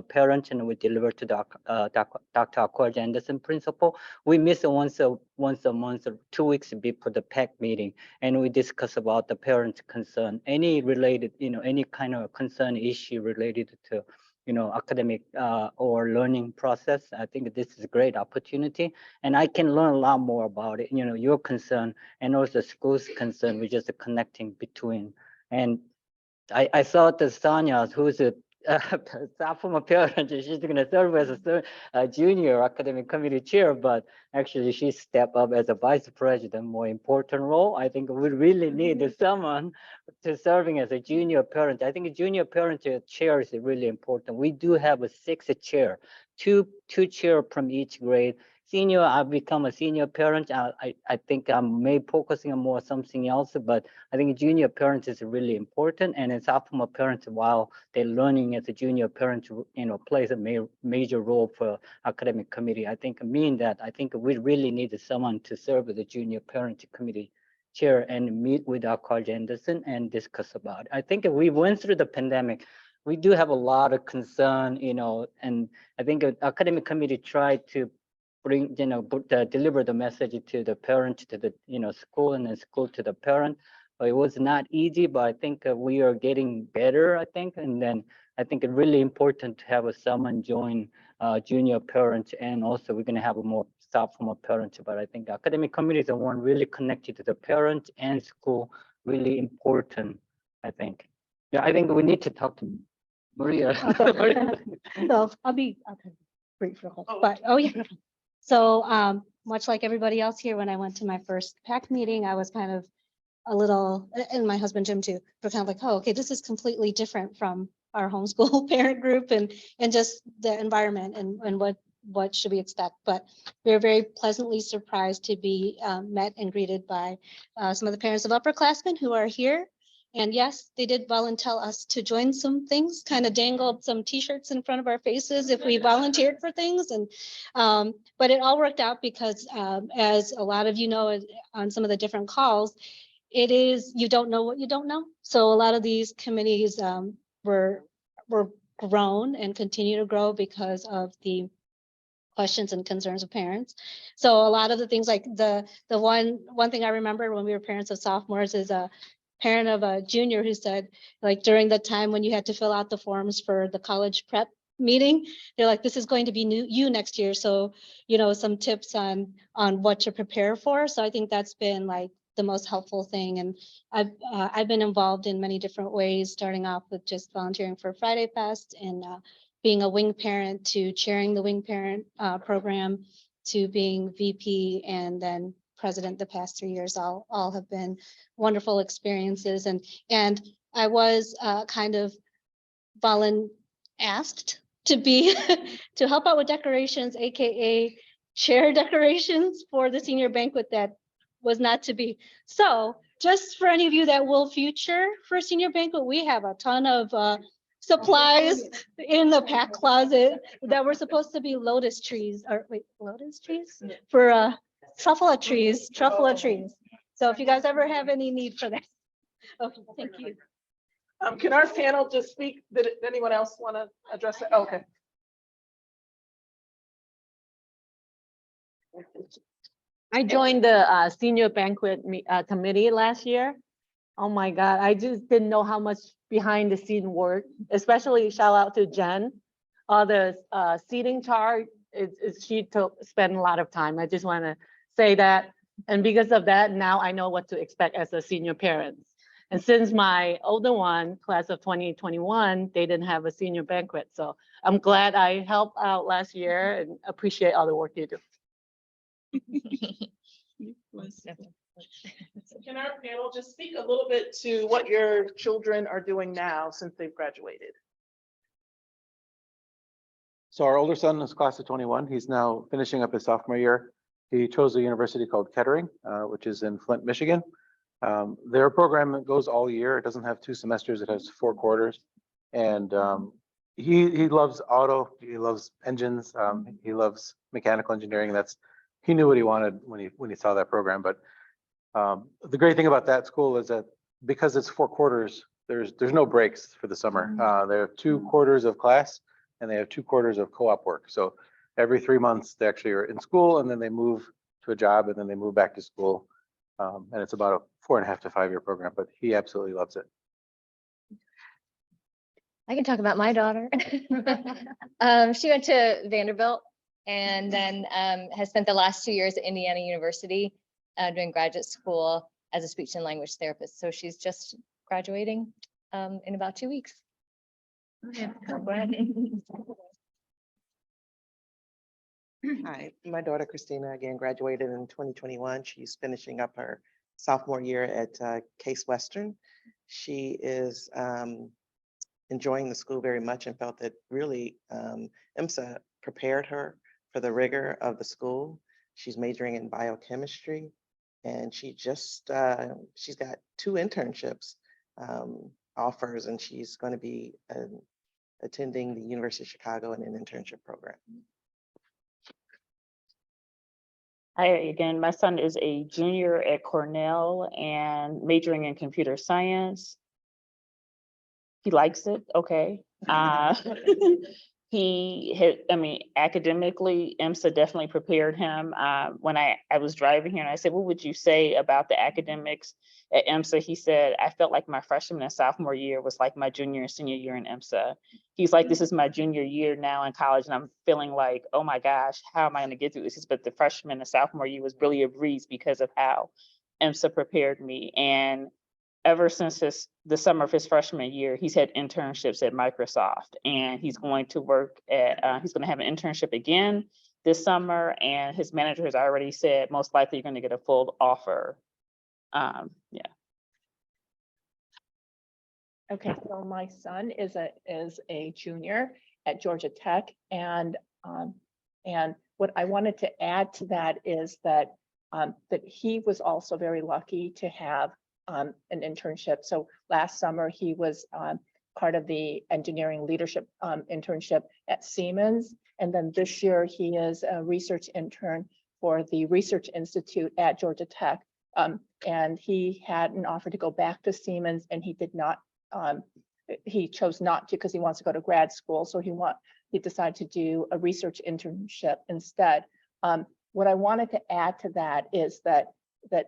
parents, and we deliver to Dr. Akwaja Anderson principal. We miss it once a month or 2 weeks before the PAC meeting, and we discuss about the parent concern, any related, any kind of concern issue related to academic or learning process. I think this is a great opportunity, and I can learn a lot more about it. Your concern and also school's concern. We're just connecting between. And I saw the Sonia, who's a sophomore parent, she's going to serve as a junior academic committee chair, but actually she stepped up as a vice president, more important role. I think we really need someone to serving as a junior parent. I think a junior parent chair is really important. We do have a 6 chair, two chair from each grade. Senior, I've become a senior parent. I think I'm maybe focusing on more something else, but I think junior parent is really important. And as sophomore parents, while they're learning as a junior parent, plays a major role for academic committee. I think we really need someone to serve as a junior parent committee chair and meet with Akwaja Anderson and discuss about it. I think we went through the pandemic. We do have a lot of concern, and I think academic committee tried to deliver the message to the parent, to the school, and then school to the parent. But it was not easy, but I think we are getting better, I think. And then I think it's really important to have someone join junior parents, and also we're going to have a more sophomore parents. But I think academic committee is the one really connected to the parent and school, really important, I think. Yeah, I think we need to talk to Maria.
So I'll be brief, but yeah. So much like everybody else here, when I went to my first PAC meeting, I was kind of a little, and my husband Jim too, we're kind of like, oh, okay, this is completely different from our homeschool parent group and just the environment and what should we expect. But we were very pleasantly surprised to be met and greeted by some of the parents of upperclassmen who are here. And yes, they did volunteer us to join some things, kind of dangled some t-shirts in front of our faces if we volunteered for things. And but it all worked out because as a lot of you know, on some of the different calls, it is, you don't know what you don't know. So a lot of these committees were grown and continue to grow because of the questions and concerns of parents. So a lot of the things like the one thing I remember when we were parents of sophomores is a parent of a junior who said, like, during the time when you had to fill out the forms for the college prep meeting, they're like, this is going to be you next year. So, some tips on what to prepare for. So I think that's been like the most helpful thing. And I've been involved in many different ways, starting off with just volunteering for Friday Fest and being a wing parent to chairing the wing parent program to being VP and then president the past 3 years. All have been wonderful experiences. And I was kind of asked to be to help out with decorations, AKA chair decorations for the senior banquet that was not to be. So just for any of you that will future for senior banquet, we have a ton of supplies in the PAC closet that were supposed to be lotus trees for truffle trees. So if you guys ever have any need for that. Okay, thank you.
Can our panel just speak? Did anyone else want to address it? Okay.
I joined the senior banquet committee last year. Oh my God, I just didn't know how much behind the scene work, especially shout out to Jen. The seating chart, she spent a lot of time. I just want to say that. And because of that, now I know what to expect as a senior parent. And since my older one, class of 2021, they didn't have a senior banquet. So I'm glad I helped out last year and appreciate all the work you do.
Can our panel just speak a little bit to what your children are doing now since they've graduated?
So our older son is class of 21. He's now finishing up his sophomore year. He chose a university called Kettering, which is in Flint, Michigan. Their program goes all year. It doesn't have 2 semesters. It has 4 quarters. And he loves auto. He loves engines. He loves mechanical engineering. That's he knew what he wanted when he saw that program. But the great thing about that school is that because it's 4 quarters, there's no breaks for the summer. They have 2 quarters of class and they have 2 quarters of co-op work. So every 3 months they actually are in school and then they move to a job and then they move back to school. And it's about a 4.5 to 5 year program, but he absolutely loves it.
I can talk about my daughter. She went to Vanderbilt and then has spent the last 2 years at Indiana University doing graduate school as a speech and language therapist. So she's just graduating in about 2 weeks.
Hi, my daughter Christina again graduated in 2021. She's finishing up her sophomore year at Case Western. She is enjoying the school very much and felt that really IMSA prepared her for the rigor of the school. She's majoring in biochemistry and she just, she's got 2 internships offers and she's going to be attending the University of Chicago in an internship program.
Hi again, my son is a junior at Cornell and majoring in computer science. He likes it, okay. He had, I mean, academically, IMSA definitely prepared him. When I was driving here and I said, what would you say about the academics at IMSA? He said, I felt like my freshman and sophomore year was like my junior and senior year in IMSA. He's like, this is my junior year now in college and I'm feeling like, oh my gosh, how am I gonna get through this? But the freshman and sophomore year was really a breeze because of how IMSA prepared me. And ever since the summer of his freshman year, he's had internships at Microsoft and he's going to work at, he's going to have an internship again this summer. And his manager has already said, most likely you're going to get a full offer. Yeah.
Okay, so my son is a junior at Georgia Tech, and what I wanted to add to that is that that he was also very lucky to have an internship. So last summer he was part of the engineering leadership internship at Siemens, and then this year he is a research intern for the Research Institute at Georgia Tech. And he had an offer to go back to Siemens, and he did not. He chose not to because he wants to go to grad school. So he decided to do a research internship instead. What I wanted to add to that is that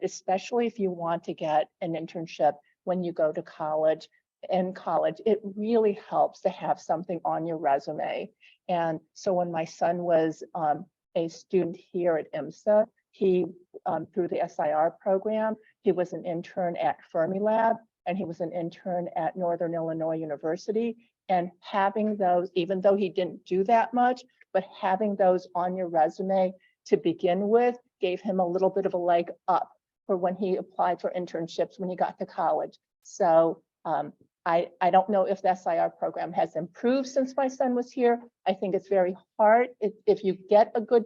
especially if you want to get an internship when you go to college, it really helps to have something on your resume. And so when my son was a student here at IMSA, he, through the SIR program, he was an intern at Fermilab, and he was an intern at Northern Illinois University. And having those, even though he didn't do that much, but having those on your resume to begin with gave him a little bit of a leg up for when he applied for internships when he got to college. So I don't know if the SIR program has improved since my son was here. I think it's very hard. If you get a good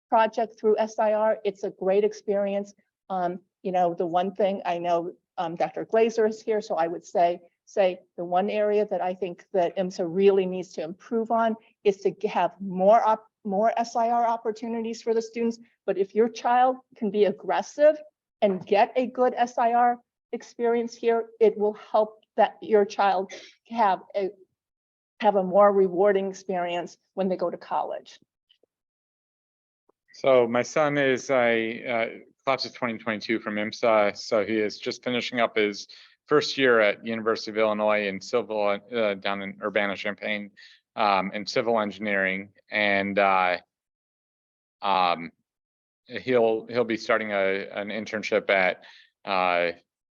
project through SIR, it's a great experience. You know, the one thing I know, Dr. Glazer is here, so I would say the one area that I think that IMSA really needs to improve on is to have more SIR opportunities for the students. But if your child can be aggressive and get a good SIR experience here, it will help that your child have a more rewarding experience when they go to college.
So my son is a class of 2022 from IMSA. So he is just finishing up his first year at University of Illinois in civil, down in Urbana-Champaign, in civil engineering. And he'll be starting an internship at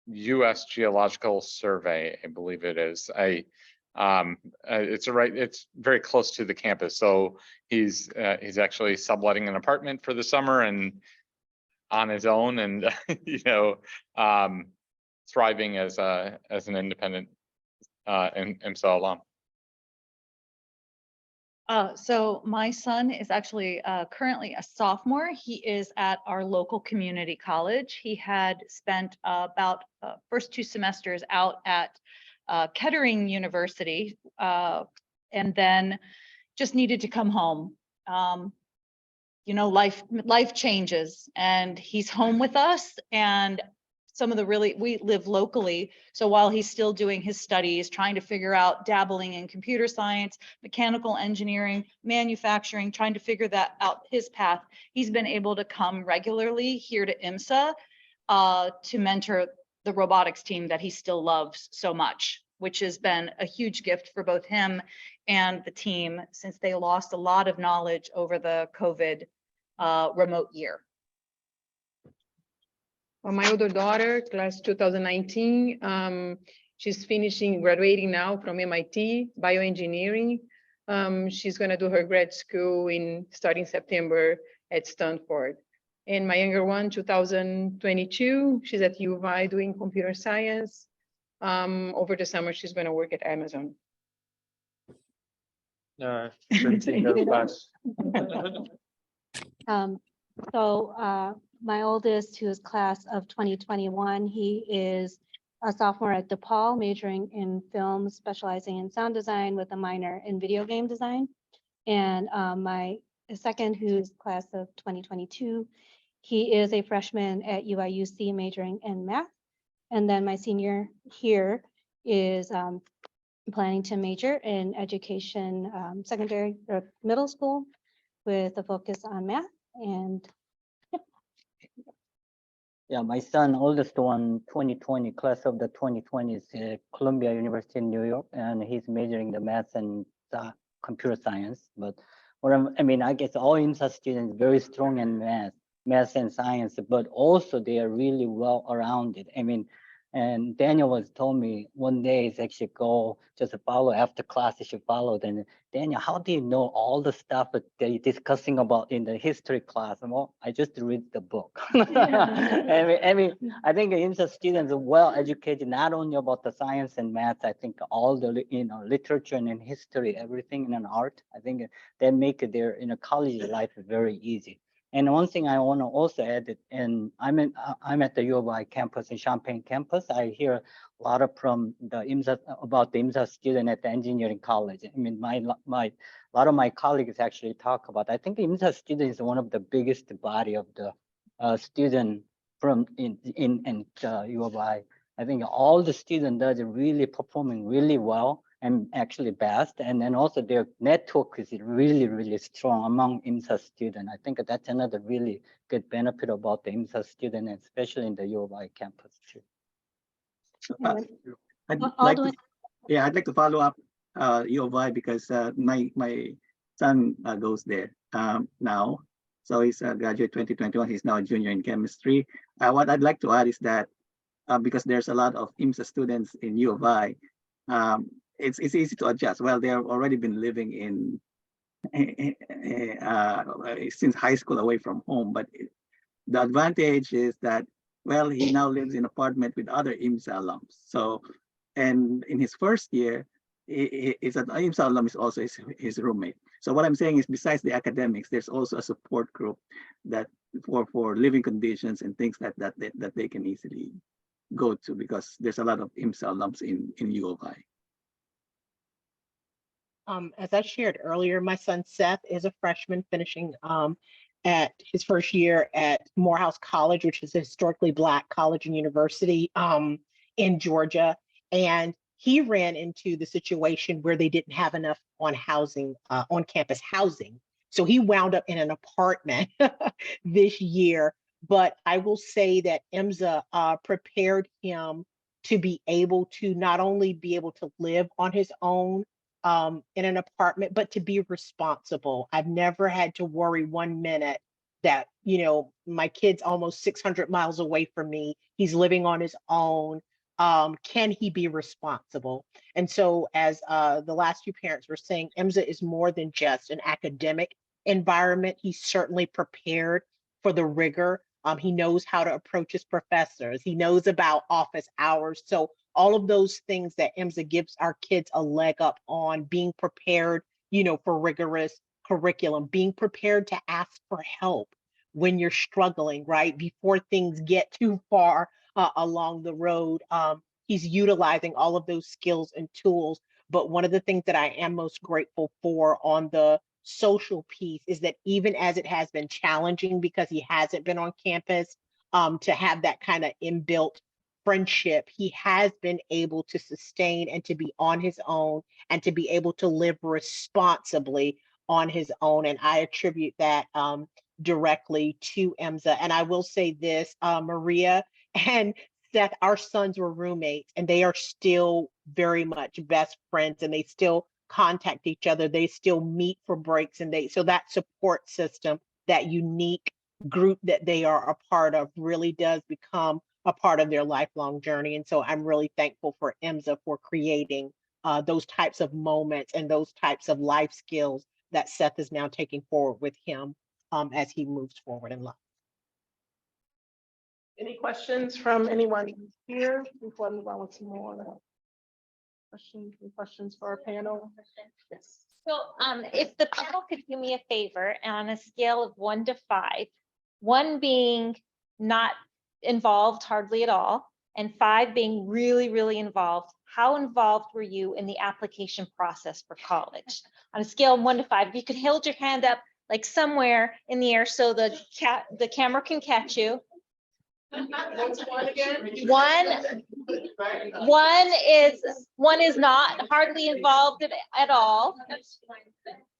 U.S. Geological Survey, I believe it is. It's very close to the campus, so he's actually subletting an apartment for the summer and on his own, and you know, thriving as an independent IMSA alum.
So my son is actually currently a sophomore. He is at our local community college. He had spent about first 2 semesters out at Kettering University, and then just needed to come home. life changes and he's home with us. And some of the we live locally. So while he's still doing his studies, trying to figure out dabbling in computer science, mechanical engineering, manufacturing, trying to figure that out his path, he's been able to come regularly here to IMSA to mentor the robotics team that he still loves so much, which has been a huge gift for both him and the team since they lost a lot of knowledge over the COVID remote year.
Well, my older daughter, class 2019, she's graduating now from MIT, bioengineering. She's gonna do her grad school starting September at Stanford. And my younger one, 2022, she's at U of I doing computer science. Over the summer, she's gonna work at Amazon.
My oldest, who is class of 2021, he is a sophomore at DePaul, majoring in film, specializing in sound design with a minor in video game design. And my second, who's class of 2022, he is a freshman at UIUC, majoring in math. And then my senior here is planning to major in education, secondary or middle school, with a focus on math. And
Yeah, my son, oldest one, 2020, class of the 2020 is Columbia University in New York, and he's majoring the math and computer science. But I guess all IMSA students very strong in math and science, but also they are really well-rounded. And Daniel told me one day is actually go just follow after class. You should follow. Then Daniel, how do you know all the stuff that they're discussing about in the history class? Well, I just read the book. I think IMSA students are well educated not only about the science and math. I think all the literature and in history, everything in an art. I think they make their college life very easy. And one thing I want to also add, and I'm at the U of I campus in Champaign campus. I hear a lot from the IMSA about the IMSA student at the engineering college. A lot of my colleagues actually talk about. I think IMSA student is one of the biggest body of the student from in U of I. I think all the students are really performing really well and actually best. And then also their network is really, really strong among IMSA students. I think that's another really good benefit about the IMSA student, especially in the U of I campus too.
I'd like to follow up U of I because my son goes there now. So he's a graduate 2021. He's now a junior in chemistry. What I'd like to add is that because there's a lot of IMSA students in U of I, it's easy to adjust. Well, they have already been living since high school away from home. But the advantage is that, well, he now lives in an apartment with other IMSA alums. So, and in his first year, is an IMSA alum is also his roommate. So what I'm saying is, besides the academics, there's also a support group that for living conditions and things that they can easily go to, because there's a lot of IMSA alums in U of I.
As I shared earlier, my son Seth is a freshman finishing at his first year at Morehouse College, which is a historically Black college and university in Georgia. And he ran into the situation where they didn't have enough on campus housing. So he wound up in an apartment this year. But I will say that IMSA prepared him to be able to not only be able to live on his own in an apartment, but to be responsible. I've never had to worry 1 minute that, my kid's almost 600 miles away from me. He's living on his own. Can he be responsible? And so as the last few parents were saying, IMSA is more than just an academic environment. He's certainly prepared for the rigor. He knows how to approach his professors. He knows about office hours. So all of those things that IMSA gives our kids a leg up on, being prepared, for rigorous curriculum, being prepared to ask for help when you're struggling, right? Before things get too far along the road. He's utilizing all of those skills and tools. But one of the things that I am most grateful for on the social piece is that even as it has been challenging because he hasn't been on campus, to have that kind of inbuilt friendship, he has been able to sustain and to be on his own and to be able to live responsibly on his own. And I attribute that directly to IMSA. And I will say this, Maria and Seth, our sons were roommates and they are still very much best friends and they still contact each other. They still meet for breaks and so that support system, that unique group that they are a part of really does become a part of their lifelong journey. And so I'm really thankful for IMSA for creating those types of moments and those types of life skills that Seth is now taking forward with him as he moves forward in life.
Any questions from anyone here before I move on with some more questions for our panel? Yes.
So if the panel could do me a favor, on a scale of 1 to 5, 1 being not involved hardly at all, and 5 being really, really involved, how involved were you in the application process for college? On a scale of 1 to 5, if you could hold your hand up like somewhere in the air so the camera can catch you.
What's 1 again?
One is not hardly involved at all.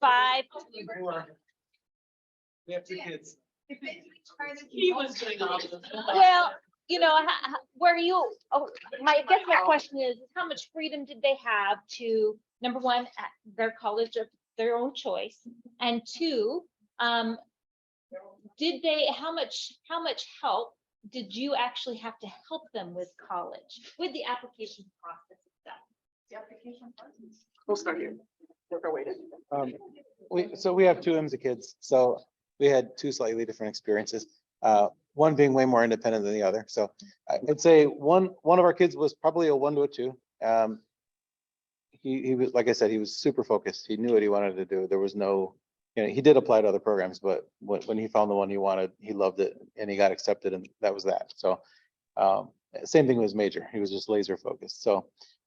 5.
We have 2 kids.
He was doing all of this.
Well, you know, where you, I guess my question is, how much freedom did they have to, number 1, at their college of their own choice, and 2, did they, how much help did you actually have to help them with college, with the application process itself? The application process.
We'll start here. Work our way to.
So we have 2 IMSA kids, so we had 2 slightly different experiences. One being way more independent than the other. So I'd say one of our kids was probably a 1 to a 2. He was, like I said, he was super focused. He knew what he wanted to do. There was no, he did apply to other programs, but when he found the one he wanted, he loved it and he got accepted, and that was that. So same thing with his major. He was just laser focused. So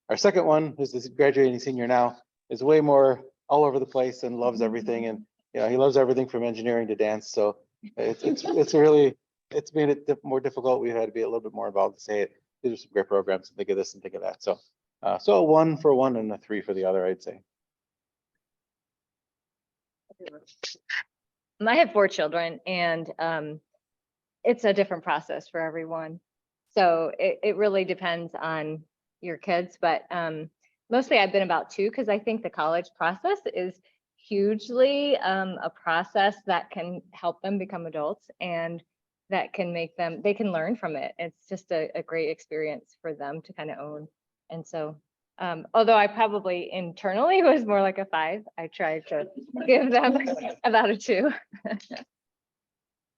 our second one, who's this graduating senior now, is way more all over the place and loves everything. And he loves everything from engineering to dance. So it's made it more difficult. We had to be a little bit more involved to say it. These are some great programs and think of this and think of that. So a 1 for one and a 3 for the other, I'd say.
I have 4 children and it's a different process for everyone. So it really depends on your kids, but mostly I've been about 2 because I think the college process is hugely a process that can help them become adults and that can make them, they can learn from it. It's just a great experience for them to kind of own. And so although I probably internally was more like a 5, I tried to give them about a 2.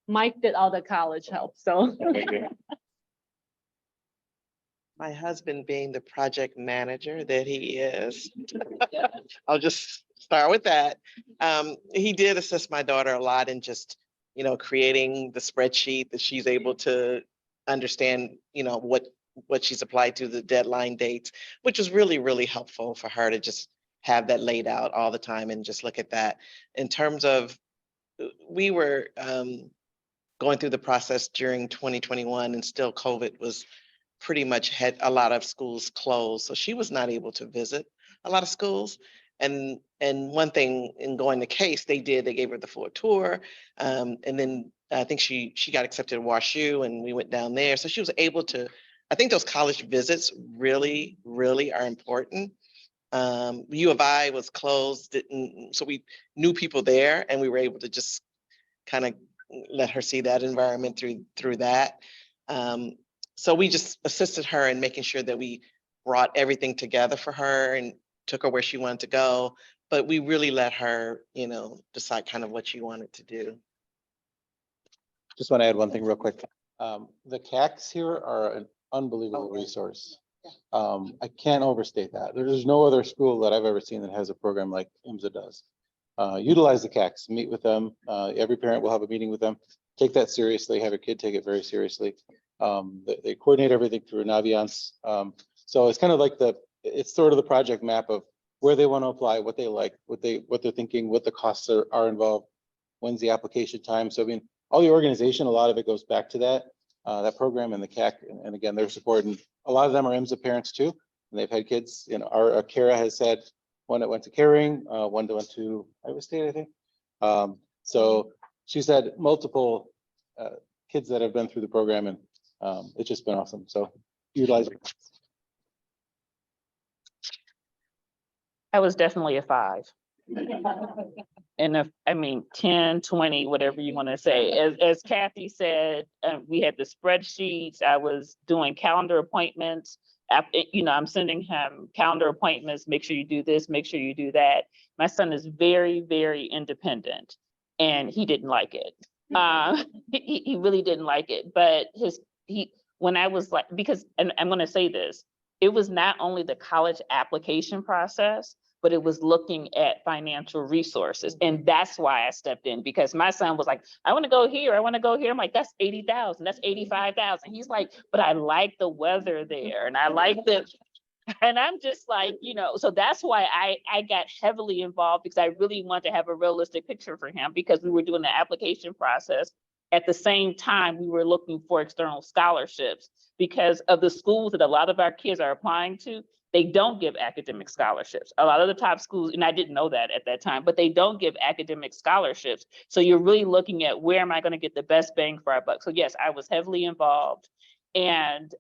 Mike did all the college help, so.
My husband being the project manager that he is, I'll just start with that. He did assist my daughter a lot in just, creating the spreadsheet that she's able to understand, what she's applied to, the deadline dates, which was really, really helpful for her to just have that laid out all the time and just look at that. In terms of, we were going through the process during 2021 and still COVID was pretty much had a lot of schools closed. So she was not able to visit a lot of schools. And one thing in going to Case, they gave her the full tour. And then I think she got accepted to WashU and we went down there. So she was able to, I think those college visits really, really are important. U of I was closed, so we knew people there and we were able to just kind of let her see that environment through that. So we just assisted her in making sure that we brought everything together for her and took her where she wanted to go. But we really let her, decide kind of what she wanted to do.
Just want to add one thing real quick. The CACs here are an unbelievable resource. I can't overstate that. There's no other school that I've ever seen that has a program like IMSA does. Utilize the CACs, meet with them. Every parent will have a meeting with them. Take that seriously, have your kid take it very seriously. They coordinate everything through Naviance. So it's kind of like it's sort of the project map of where they want to apply, what they like, what they're thinking, what the costs are involved, when's the application time. So I mean, all the organization, a lot of it goes back to that program and the CAC, and again, their support. And a lot of them are IMSA parents too, and they've had kids. You know, our Kara has said one that went to Caring, one that went to Iowa State, I think. So she's had multiple kids that have been through the program, and it's just been awesome. So utilize it.
I was definitely a 5. And if, I mean, 10, 20, whatever you want to say. As Kathy said, we had the spreadsheets. I was doing calendar appointments. You know, I'm sending him calendar appointments. Make sure you do this, make sure you do that. My son is very, very independent, and he didn't like it. He really didn't like it. But when I was like, because, and I'm going to say this, it was not only the college application process, but it was looking at financial resources. And that's why I stepped in, because my son was like, I want to go here, I want to go here. I'm like, that's 80,000, that's 85,000. He's like, but I like the weather there, and I like the, and I'm just like, you know, so that's why I got heavily involved, because I really wanted to have a realistic picture for him, because we were doing the application process. At the same time, we were looking for external scholarships, because of the schools that a lot of our kids are applying to. They don't give academic scholarships. A lot of the top schools, and I didn't know that at that time, but they don't give academic scholarships. So you're really looking at, where am I going to get the best bang for our buck? So yes, I was heavily involved. And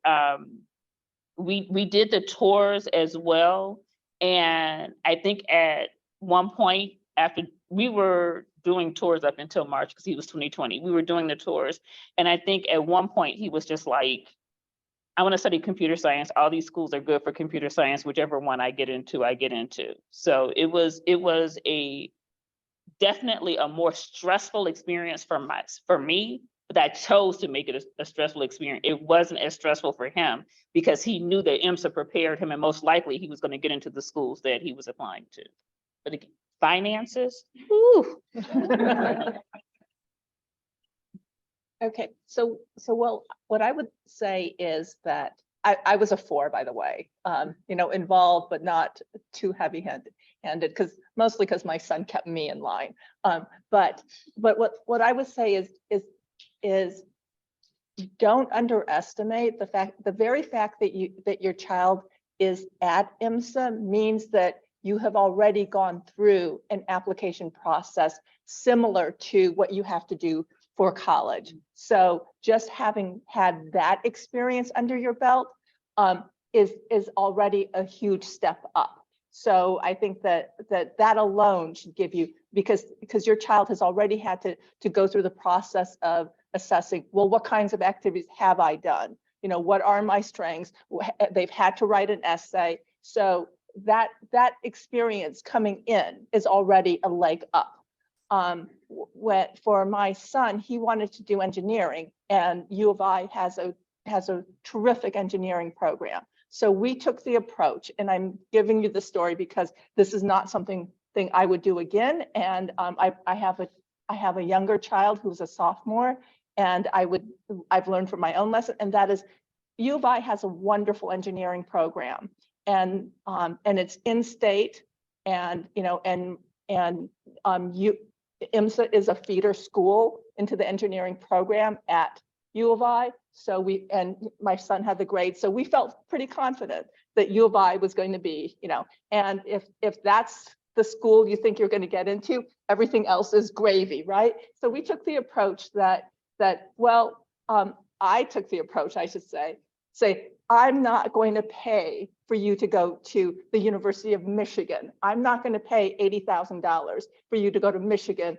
we did the tours as well. And I think at one point, after we were doing tours up until March, because he was 2020, we were doing the tours. And I think at one point he was just like, I want to study computer science. All these schools are good for computer science. Whichever one I get into, I get into. So it was definitely a more stressful experience for me, but I chose to make it a stressful experience. It wasn't as stressful for him, because he knew that IMSA prepared him, and most likely he was going to get into the schools that he was applying to. But again, finances, whew.
Okay, so well, what I would say is that I was a 4, by the way, you know, involved, but not too heavy-handed, mostly because my son kept me in line. But what I would say is don't underestimate the very fact that your child is at IMSA means that you have already gone through an application process similar to what you have to do for college. So just having had that experience under your belt is already a huge step up. So I think that alone should give you, because your child has already had to go through the process of assessing, well, what kinds of activities have I done? You know, what are my strengths? They've had to write an essay. So that experience coming in is already a leg up. For my son, he wanted to do engineering, and U of I has a terrific engineering program. So we took the approach, and I'm giving you the story because this is not something I would do again. And I have a younger child who's a sophomore, and I've learned from my own lesson, and that is U of I has a wonderful engineering program, and it's in state, and you know, IMSA is a feeder school into the engineering program at U of I. So and my son had the grades, so we felt pretty confident that U of I was going to be, you know, and if that's the school you think you're going to get into, everything else is gravy, right? So we took the approach I took the approach, I should say, I'm not going to pay for you to go to the University of Michigan. I'm not going to pay $80,000 for you to go to Michigan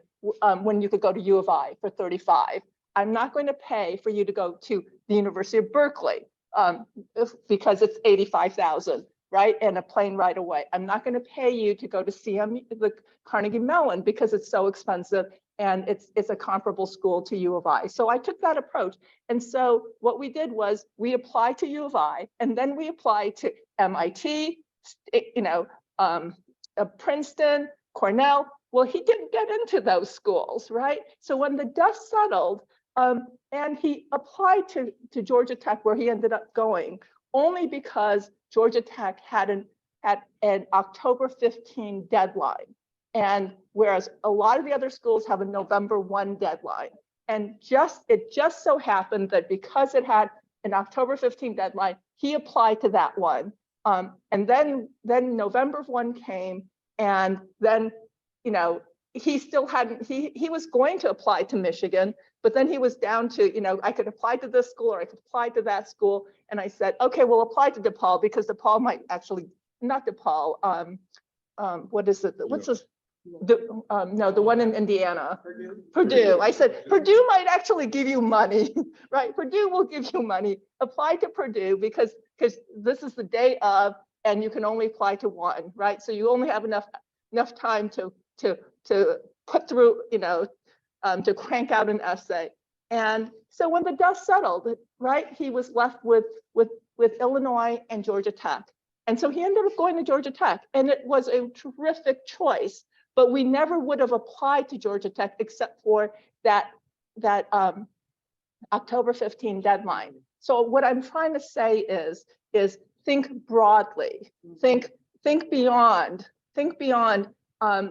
when you could go to U of I for $35,000. I'm not going to pay for you to go to the University of Berkeley because it's $85,000, right? And a plane ride away. I'm not going to pay you to go to the Carnegie Mellon because it's so expensive, and it's a comparable school to U of I. So I took that approach. And so what we did was we applied to U of I, and then we applied to MIT, you know, Princeton, Cornell. Well, he didn't get into those schools, right? So when the dust settled, and he applied to Georgia Tech, where he ended up going, only because Georgia Tech had had an October 15 deadline. And whereas a lot of the other schools have a November 1 deadline. And it just so happened that because it had an October 15 deadline, he applied to that one. And then November 1 came, and then, you know, he still hadn't, he was going to apply to Michigan, but then he was down to, you know, I could apply to this school or I could apply to that school. And I said, okay, we'll apply to DePaul because DePaul might actually, not DePaul, what is it? What's this? No, the one in Indiana. Purdue. I said, Purdue might actually give you money, right? Purdue will give you money. Apply to Purdue because this is the day of, and you can only apply to one, right? So you only have enough time to put through, you know, to crank out an essay. And so when the dust settled, right, he was left with Illinois and Georgia Tech. And so he ended up going to Georgia Tech, and it was a terrific choice. But we never would have applied to Georgia Tech except for that October 15 deadline. So what I'm trying to say is think broadly, think beyond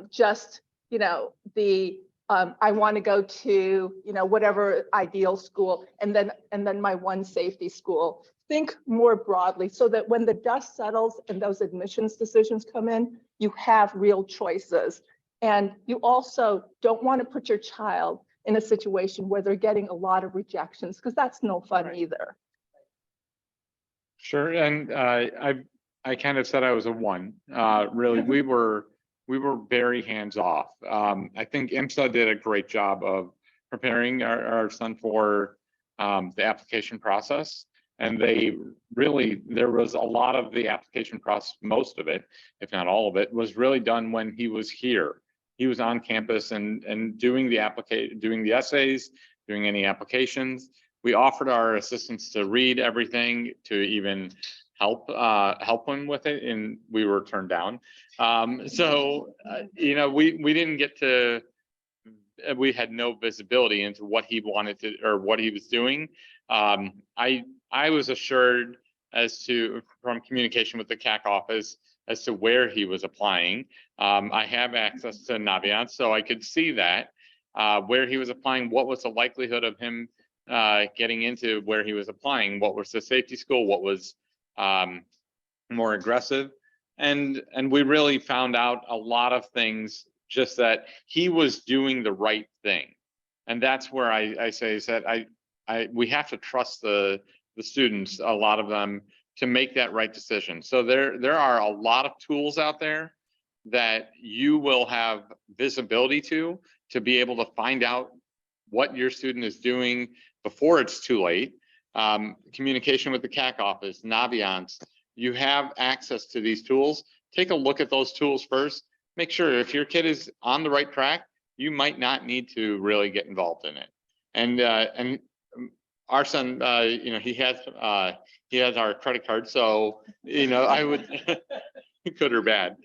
just, you know, the I want to go to, you know, whatever ideal school, and then my one safety school. Think more broadly so that when the dust settles and those admissions decisions come in, you have real choices. And you also don't want to put your child in a situation where they're getting a lot of rejections, because that's no fun either.
Sure, and I kind of said I was a 1. Really, we were very hands off. I think IMSA did a great job of preparing our son for the application process. And there was a lot of the application process, most of it, if not all of it, was really done when he was here. He was on campus and doing the essays, doing any applications. We offered our assistants to read everything, to even help him with it, and we were turned down. You know, we didn't get to. We had no visibility into what he wanted to or what he was doing. I was assured from communication with the CAC office as to where he was applying. I have access to Naviance, so I could see that where he was applying, what was the likelihood of him getting into where he was applying, what was the safety school, what was more aggressive. And we really found out a lot of things, just that he was doing the right thing. And that's where I say is that we have to trust the students, a lot of them, to make that right decision. So there are a lot of tools out there that you will have visibility to be able to find out what your student is doing before it's too late. Communication with the CAC office, Naviance, you have access to these tools. Take a look at those tools first. Make sure if your kid is on the right track, you might not need to really get involved in it. And our son, you know, he has our credit card, so you know, I would good or bad.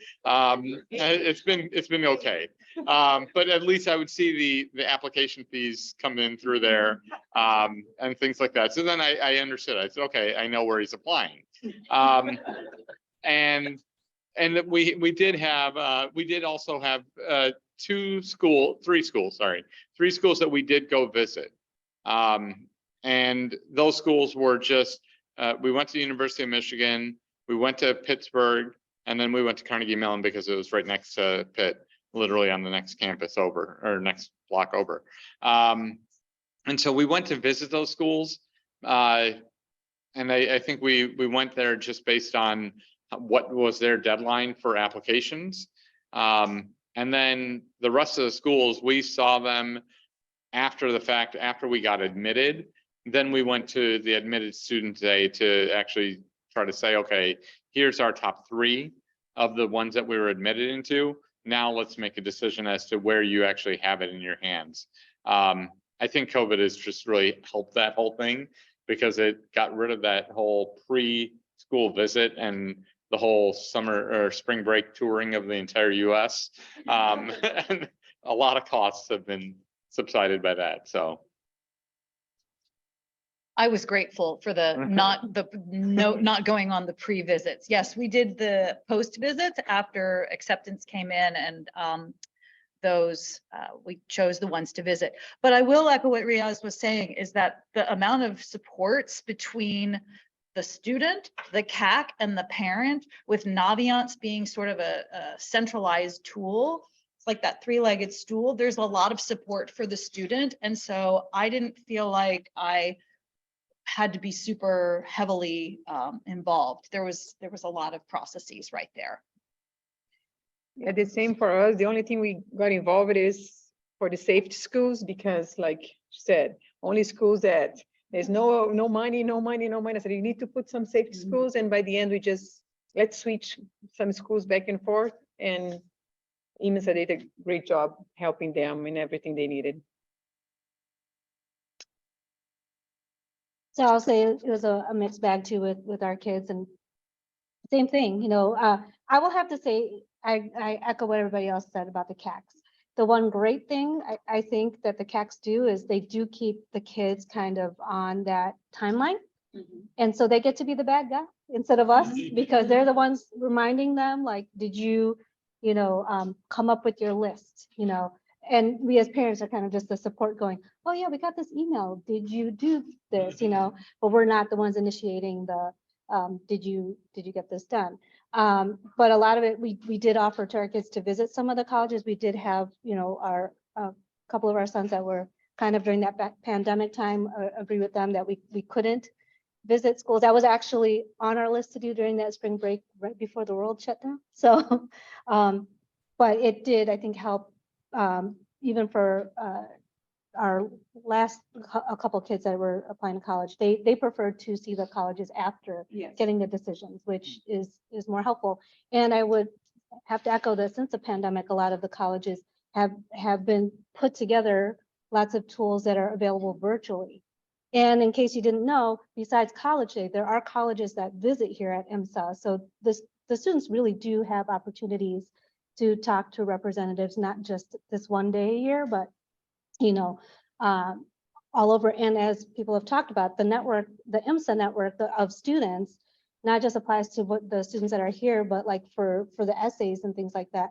It's been okay, but at least I would see the application fees come in through there and things like that. So then I understood. I said, okay, I know where he's applying. And we did also have three schools that we did go visit. And those schools were just, we went to the University of Michigan, we went to Pittsburgh, and then we went to Carnegie Mellon because it was right next to Pitt, literally on the next campus over, or next block over. And so we went to visit those schools. And I think we went there just based on what was their deadline for applications. And then the rest of the schools, we saw them after the fact, after we got admitted. Then we went to the admitted student day to actually try to say, okay, here's our top 3 of the ones that we were admitted into. Now let's make a decision as to where you actually have it in your hands. I think COVID has just really helped that whole thing, because it got rid of that whole pre-school visit and the whole summer or spring break touring of the entire US. And a lot of costs have been subsided by that, so.
I was grateful for the not going on the pre-visits. Yes, we did the post-visits after acceptance came in, and those we chose the ones to visit. But I will echo what Riaz was saying, is that the amount of supports between the student, the CAC, and the parent, with Naviance being sort of a centralized tool, it's like that three-legged stool. There's a lot of support for the student, and so I didn't feel like I had to be super heavily involved. There was a lot of processes right there.
Yeah, the same for us. The only thing we got involved is for the safety schools, because like you said, only schools that there's no money. I said, you need to put some safety schools. And by the end, we just, let's switch some schools back and forth. And IMSA did a great job helping them in everything they needed.
So I'll say it was a mixed bag too with our kids, and same thing, you know, I will have to say, I echo what everybody else said about the CACs. The one great thing I think that the CACs do is they do keep the kids kind of on that timeline. And so they get to be the bad guy instead of us, because they're the ones reminding them, like, did you come up with your list, you know? And we as parents are kind of just the support going, oh yeah, we got this email. Did you do this, you know? But we're not the ones initiating the, did you get this done? But a lot of it, we did offer to our kids to visit some of the colleges. We did have, you know, a couple of our sons that were kind of during that pandemic time, agree with them that we couldn't visit schools. That was actually on our list to do during that spring break, right before the world shut down. So, but it did, I think, help even for our last a couple kids that were applying to college. They preferred to see the colleges after getting the decisions, which is more helpful. And I would have to echo that since the pandemic, a lot of the colleges have been put together lots of tools that are available virtually. And in case you didn't know, besides College Day, there are colleges that visit here at IMSA. So the students really do have opportunities to talk to representatives, not just this one day a year, but you know, all over. And as people have talked about, the network, the IMSA network of students, not just applies to what the students that are here, but like for the essays and things like that.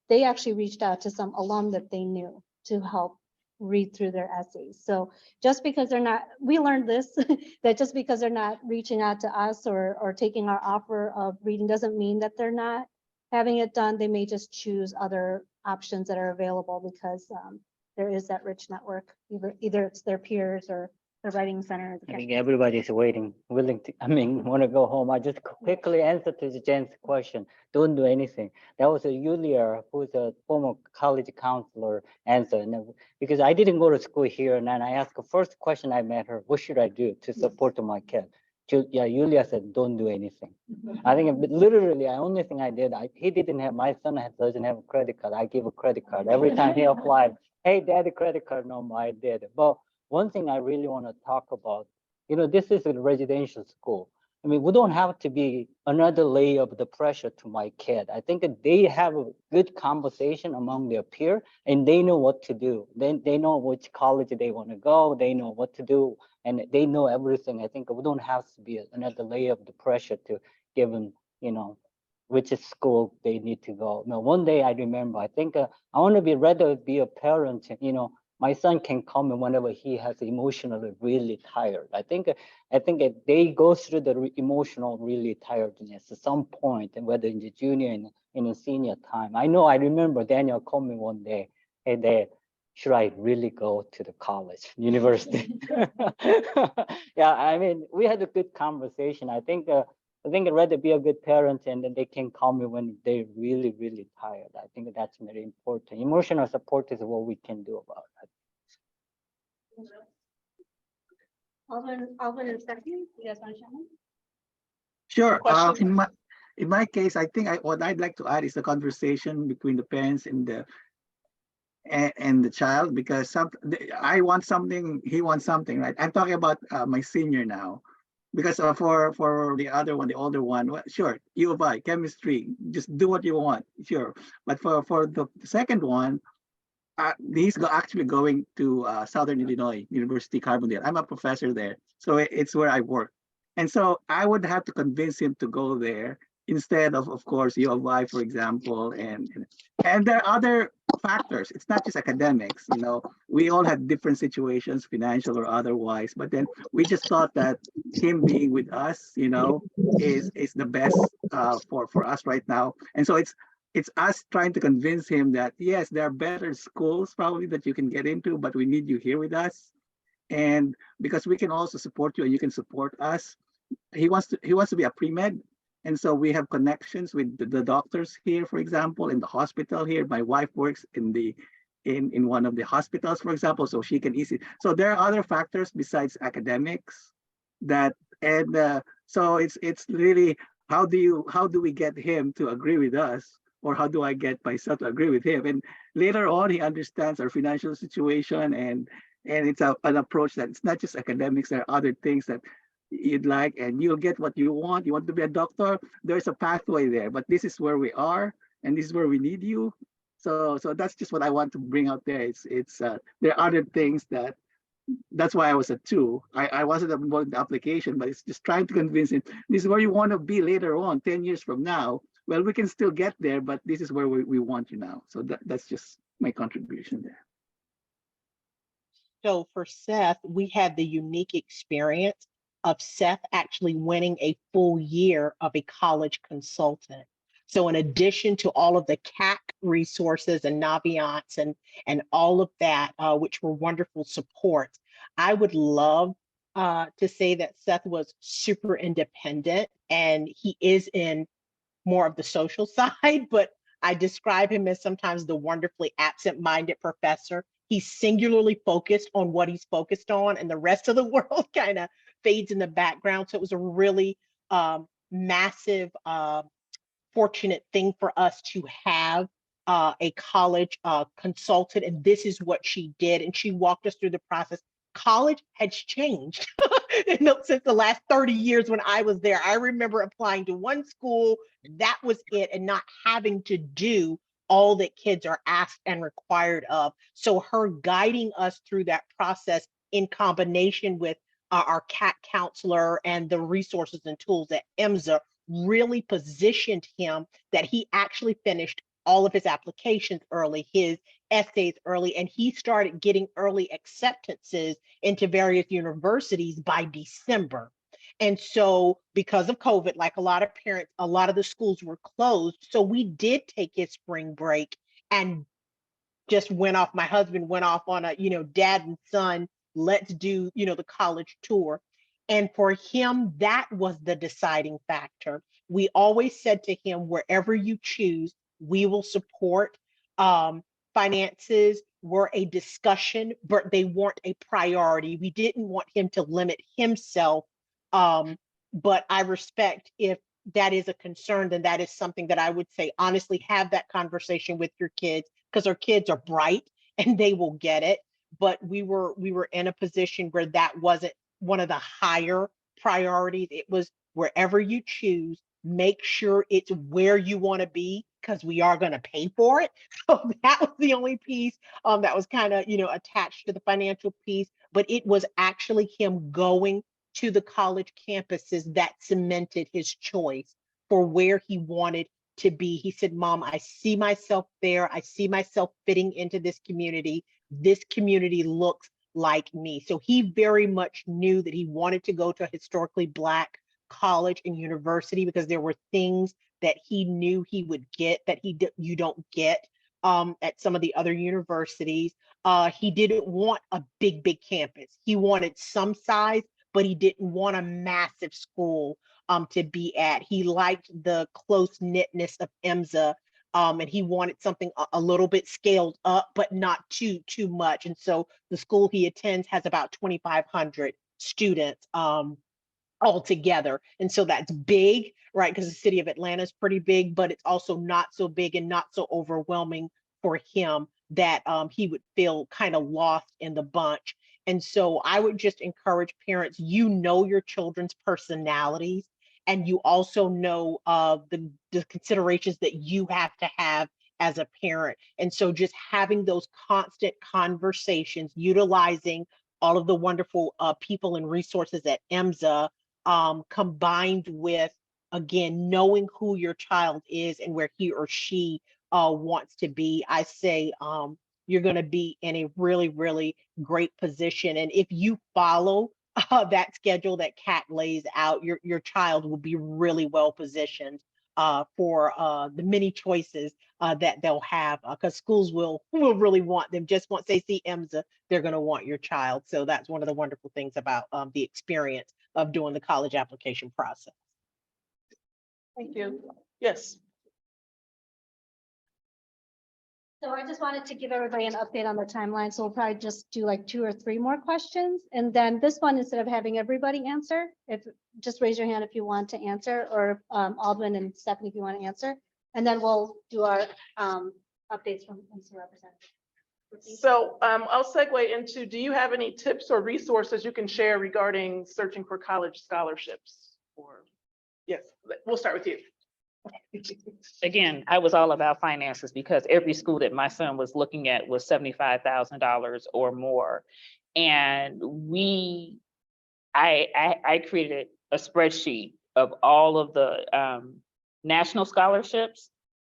They actually reached out to some alum that they knew to help read through their essays. So just because they're not, we learned this, that just because they're not reaching out to us or taking our offer of reading doesn't mean that they're not having it done. They may just choose other options that are available because there is that rich network, either it's their peers or the writing center.
I think everybody's waiting, willing to, want to go home. I just quickly answer to Jen's question. Don't do anything. That was a Yulia, who's a former college counselor, answer. And because I didn't go to school here, and then I asked the first question I met her, what should I do to support my kid? Yulia said, don't do anything. I think literally, the only thing I did, he didn't have, my son doesn't have a credit card. I gave a credit card. Every time he applied, hey, daddy, credit card number, I did. But one thing I really want to talk about, this is a residential school. We don't have to be another layer of the pressure to my kid. I think that they have a good conversation among their peers and they know what to do. They know which college they want to go. They know what to do and they know everything. I think we don't have to be another layer of the pressure to give them, which school they need to go. One day I remember, I think I want to rather be a parent, my son can come whenever he has emotionally really tired. I think they go through the emotional really tiredness at some point, and whether in the junior and in the senior time. I remember Daniel called me one day, hey Dad, should I really go to the college, university? Yeah, we had a good conversation. I think I'd rather be a good parent and then they can call me when they're really, really tired. I think that's very important. Emotional support is what we can do about it.
Alvin and Stephanie, you guys want to chime in?
Sure. In my case, I think what I'd like to add is the conversation between the parents and the child, because I want something, he wants something, right? I'm talking about my senior now. Because for the other one, the older one, well, sure, U of I, chemistry, just do what you want, sure. But for the second one, actually going to Southern Illinois University Carbondale. I'm a professor there, so it's where I work. And so I would have to convince him to go there instead of course, U of I, for example, and there are other factors. It's not just academics, you know. We all have different situations, financial or otherwise. But then we just thought that him being with us, you know, is the best for us right now. And so it's us trying to convince him that yes, there are better schools probably that you can get into, but we need you here with us. And because we can also support you and you can support us. He wants to be a pre-med. And so we have connections with the doctors here, for example, in the hospital here. My wife works in one of the hospitals, for example, so she can easily. So there are other factors besides academics that, and so it's really how do we get him to agree with us, or how do I get myself to agree with him? And later on, he understands our financial situation, and it's an approach that it's not just academics. There are other things that you'd like, and you'll get what you want. You want to be a doctor, there's a pathway there, but this is where we are and this is where we need you. So that's just what I want to bring out there. It's there are other things that's why I was a 2. I wasn't involved in the application, but it's just trying to convince him this is where you want to be later on, 10 years from now. Well, we can still get there, but this is where we want you now. So that's just my contribution there.
So for Seth, we had the unique experience of Seth actually winning a full year of a college consultant. So in addition to all of the CAC resources and Naviance and all of that, which were wonderful supports, I would love to say that Seth was super independent, and he is in more of the social side, but I describe him as sometimes the wonderfully absent-minded professor. He's singularly focused on what he's focused on, and the rest of the world kind of fades in the background. So it was a really massive, fortunate thing for us to have a college consultant, and this is what she did. And she walked us through the process. College has changed since the last 30 years when I was there. I remember applying to one school, that was it, and not having to do all that kids are asked and required of. So her guiding us through that process in combination with our CAC counselor and the resources and tools at IMSA really positioned him that he actually finished all of his applications early, his essays early, and he started getting early acceptances into various universities by December. And so because of COVID, like a lot of parents, a lot of the schools were closed. So we did take his spring break and just went off. My husband went off on a, dad and son, let's do, the college tour. And for him, that was the deciding factor. We always said to him, wherever you choose, we will support. Finances were a discussion, but they weren't a priority. We didn't want him to limit himself. But I respect if that is a concern, then that is something that I would say, honestly, have that conversation with your kids, because our kids are bright and they will get it. But we were in a position where that wasn't one of the higher priorities. It was wherever you choose, make sure it's where you want to be, because we are going to pay for it. So that was the only piece that was kind of, attached to the financial piece. But it was actually him going to the college campuses that cemented his choice for where he wanted to be. He said, Mom, I see myself there. I see myself fitting into this community. This community looks like me. So he very much knew that he wanted to go to a historically Black college and university, because there were things that he knew he would get that you don't get at some of the other universities. He didn't want a big campus. He wanted some size, but he didn't want a massive school to be at. He liked the close-knitness of IMSA, and he wanted something a little bit scaled up, but not too much. And so the school he attends has about 2,500 students altogether. And so that's big, right? Because the city of Atlanta is pretty big, but it's also not so big and not so overwhelming for him that he would feel kind of lost in the bunch. And so I would just encourage parents, your children's personalities, and you also know the considerations that you have to have as a parent. And so just having those constant conversations, utilizing all of the wonderful people and resources at IMSA, combined with, again, knowing who your child is and where he or she wants to be, I say you're going to be in a really, really great position. And if you follow that schedule that Kat lays out, your child will be really well positioned for the many choices that they'll have, because schools will really want them. Just once they see IMSA, they're going to want your child. So that's one of the wonderful things about the experience of doing the college application process.
Thank you. Yes.
So I just wanted to give everybody an update on the timeline. So we'll probably just do like 2 or 3 more questions. And then this one, instead of having everybody answer, just raise your hand if you want to answer, or Alden and Stephanie if you want to answer. And then we'll do our updates from IMSA representative.
So I'll segue into, do you have any tips or resources you can share regarding searching for college scholarships? Or yes, we'll start with you.
Again, I was all about finances because every school that my son was looking at was $75,000 or more. And I created a spreadsheet of all of the national scholarships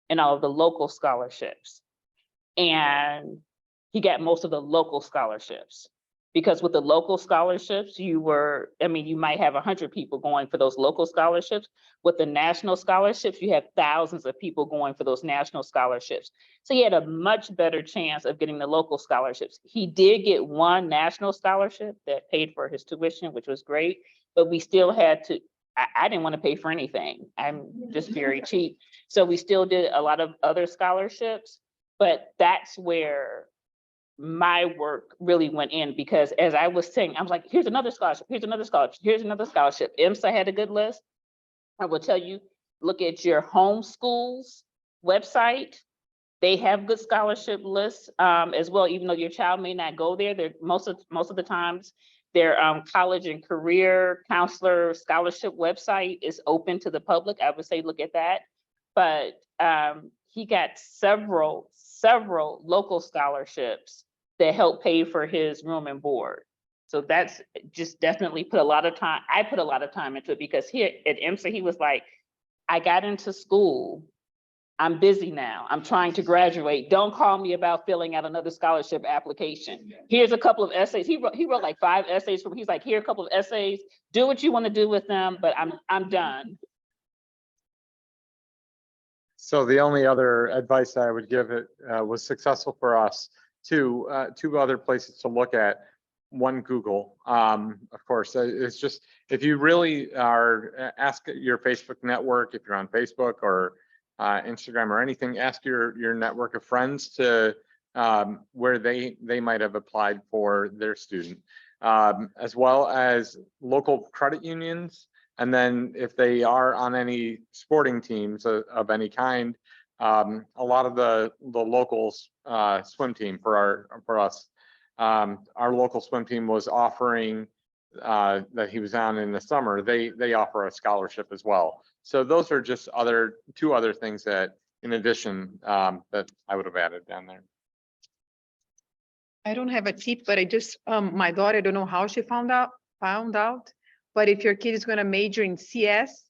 and all of the local scholarships. And he got most of the local scholarships. Because with the local scholarships, you might have 100 people going for those local scholarships. With the national scholarships, you have thousands of people going for those national scholarships. So he had a much better chance of getting the local scholarships. He did get one national scholarship that paid for his tuition, which was great, but we still had to, I didn't want to pay for anything. I'm just very cheap. So we still did a lot of other scholarships, but that's where my work really went in, because as I was saying, I was like, here's another scholarship, here's another scholarship, here's another scholarship. IMSA had a good list. I will tell you, look at your home school's website. They have good scholarship lists as well, even though your child may not go there. They're most of the times their college and career counselor scholarship website is open to the public. I would say look at that. But he got several local scholarships that help pay for his room and board. So that's just definitely put a lot of time. I put a lot of time into it because here at IMSA, he was like, I got into school. I'm busy now. I'm trying to graduate. Don't call me about filling out another scholarship application. Here's a couple of essays. He wrote like 5 essays for me. He's like, here are a couple of essays. Do what you want to do with them, but I'm done.
So the only other advice I would give it was successful for us. Two other places to look at. One, Google. Of course, it's just, if you really are, ask your Facebook network, if you're on Facebook or Instagram or anything, ask your network of friends to where they might have applied for their student, as well as local credit unions. And then if they are on any sporting teams of any kind, a lot of the locals swim team for us. Our local swim team was offering that he was on in the summer. They offer a scholarship as well. So those are just 2 other things that, in addition, that I would have added down there.
I don't have a tip, but I just, my daughter, I don't know how she found out, but if your kid is going to major in CS,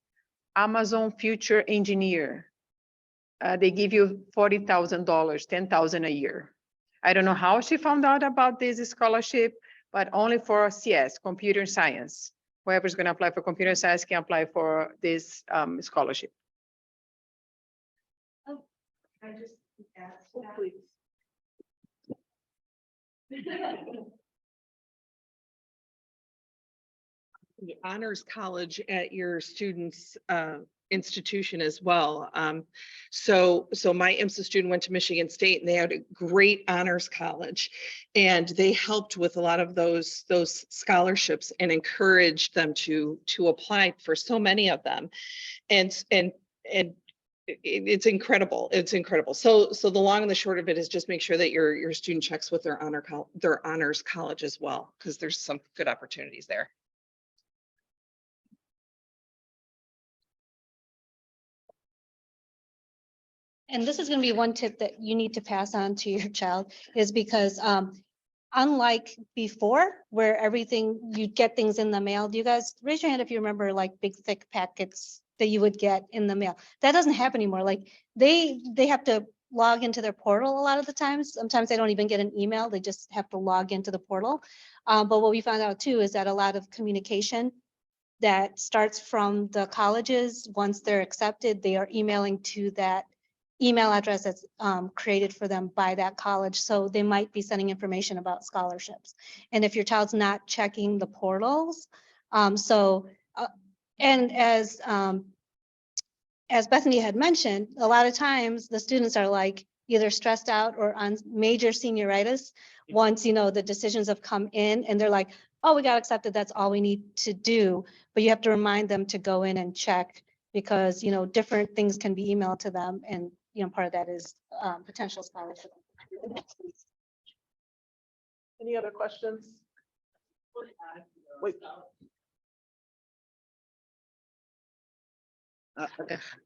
Amazon Future Engineer, they give you $40,000, $10,000 a year. I don't know how she found out about this scholarship, but only for CS, computer science. Whoever's going to apply for computer science can apply for this scholarship.
Oh, I just asked.
Oh, please.
The honors college at your student's institution as well. So my IMSA student went to Michigan State and they had a great honors college, and they helped with a lot of those scholarships and encouraged them to apply for so many of them. And it's incredible. It's incredible. So the long and the short of it is just make sure that your student checks with their honors college as well, because there's some good opportunities there.
And this is going to be one tip that you need to pass on to your child, is because unlike before, where everything, you get things in the mail. Do you guys raise your hand if you remember like big thick packets that you would get in the mail? That doesn't happen anymore. Like they have to log into their portal a lot of the times. Sometimes they don't even get an email. They just have to log into the portal. But what we found out too is that a lot of communication that starts from the colleges, once they're accepted, they are emailing to that email address that's created for them by that college. So they might be sending information about scholarships. And if your child's not checking the portals, and as Bethany had mentioned, a lot of times the students are like either stressed out or on major senioritis once, you know, the decisions have come in and they're like, oh, we got accepted, that's all we need to do. But you have to remind them to go in and check, because, you know, different things can be emailed to them, and, you know, part of that is potential scholarship.
Any other questions? Wait.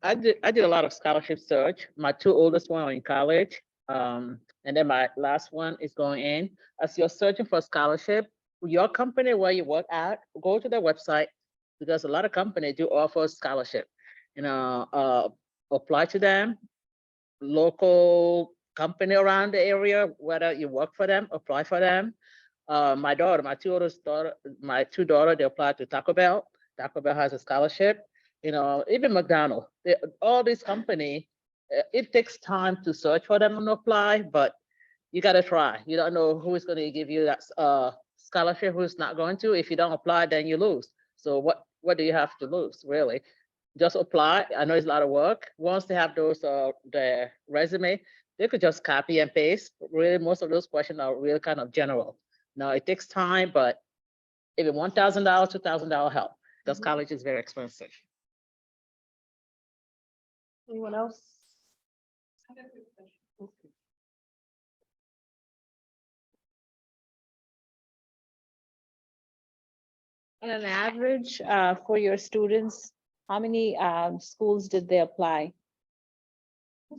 I did a lot of scholarship search. My two oldest one are in college. And then my last one is going in. As you're searching for scholarship, your company where you work at, go to their website, because a lot of companies do offer scholarship. You know, apply to them. Local company around the area, whether you work for them, apply for them. My two daughters, they applied to Taco Bell. Taco Bell has a scholarship. You know, even McDonald's, all these companies, it takes time to search for them and apply, but you got to try. You don't know who is going to give you that scholarship, who's not going to. If you don't apply, then you lose. So what do you have to lose, really? Just apply. I know it's a lot of work. Once they have those, their resume, they could just copy and paste. Really, most of those questions are really kind of general. Now, it takes time, but even $1,000, $2,000 help, because college is very expensive.
Anyone else?
On an average, for your students, how many schools did they apply?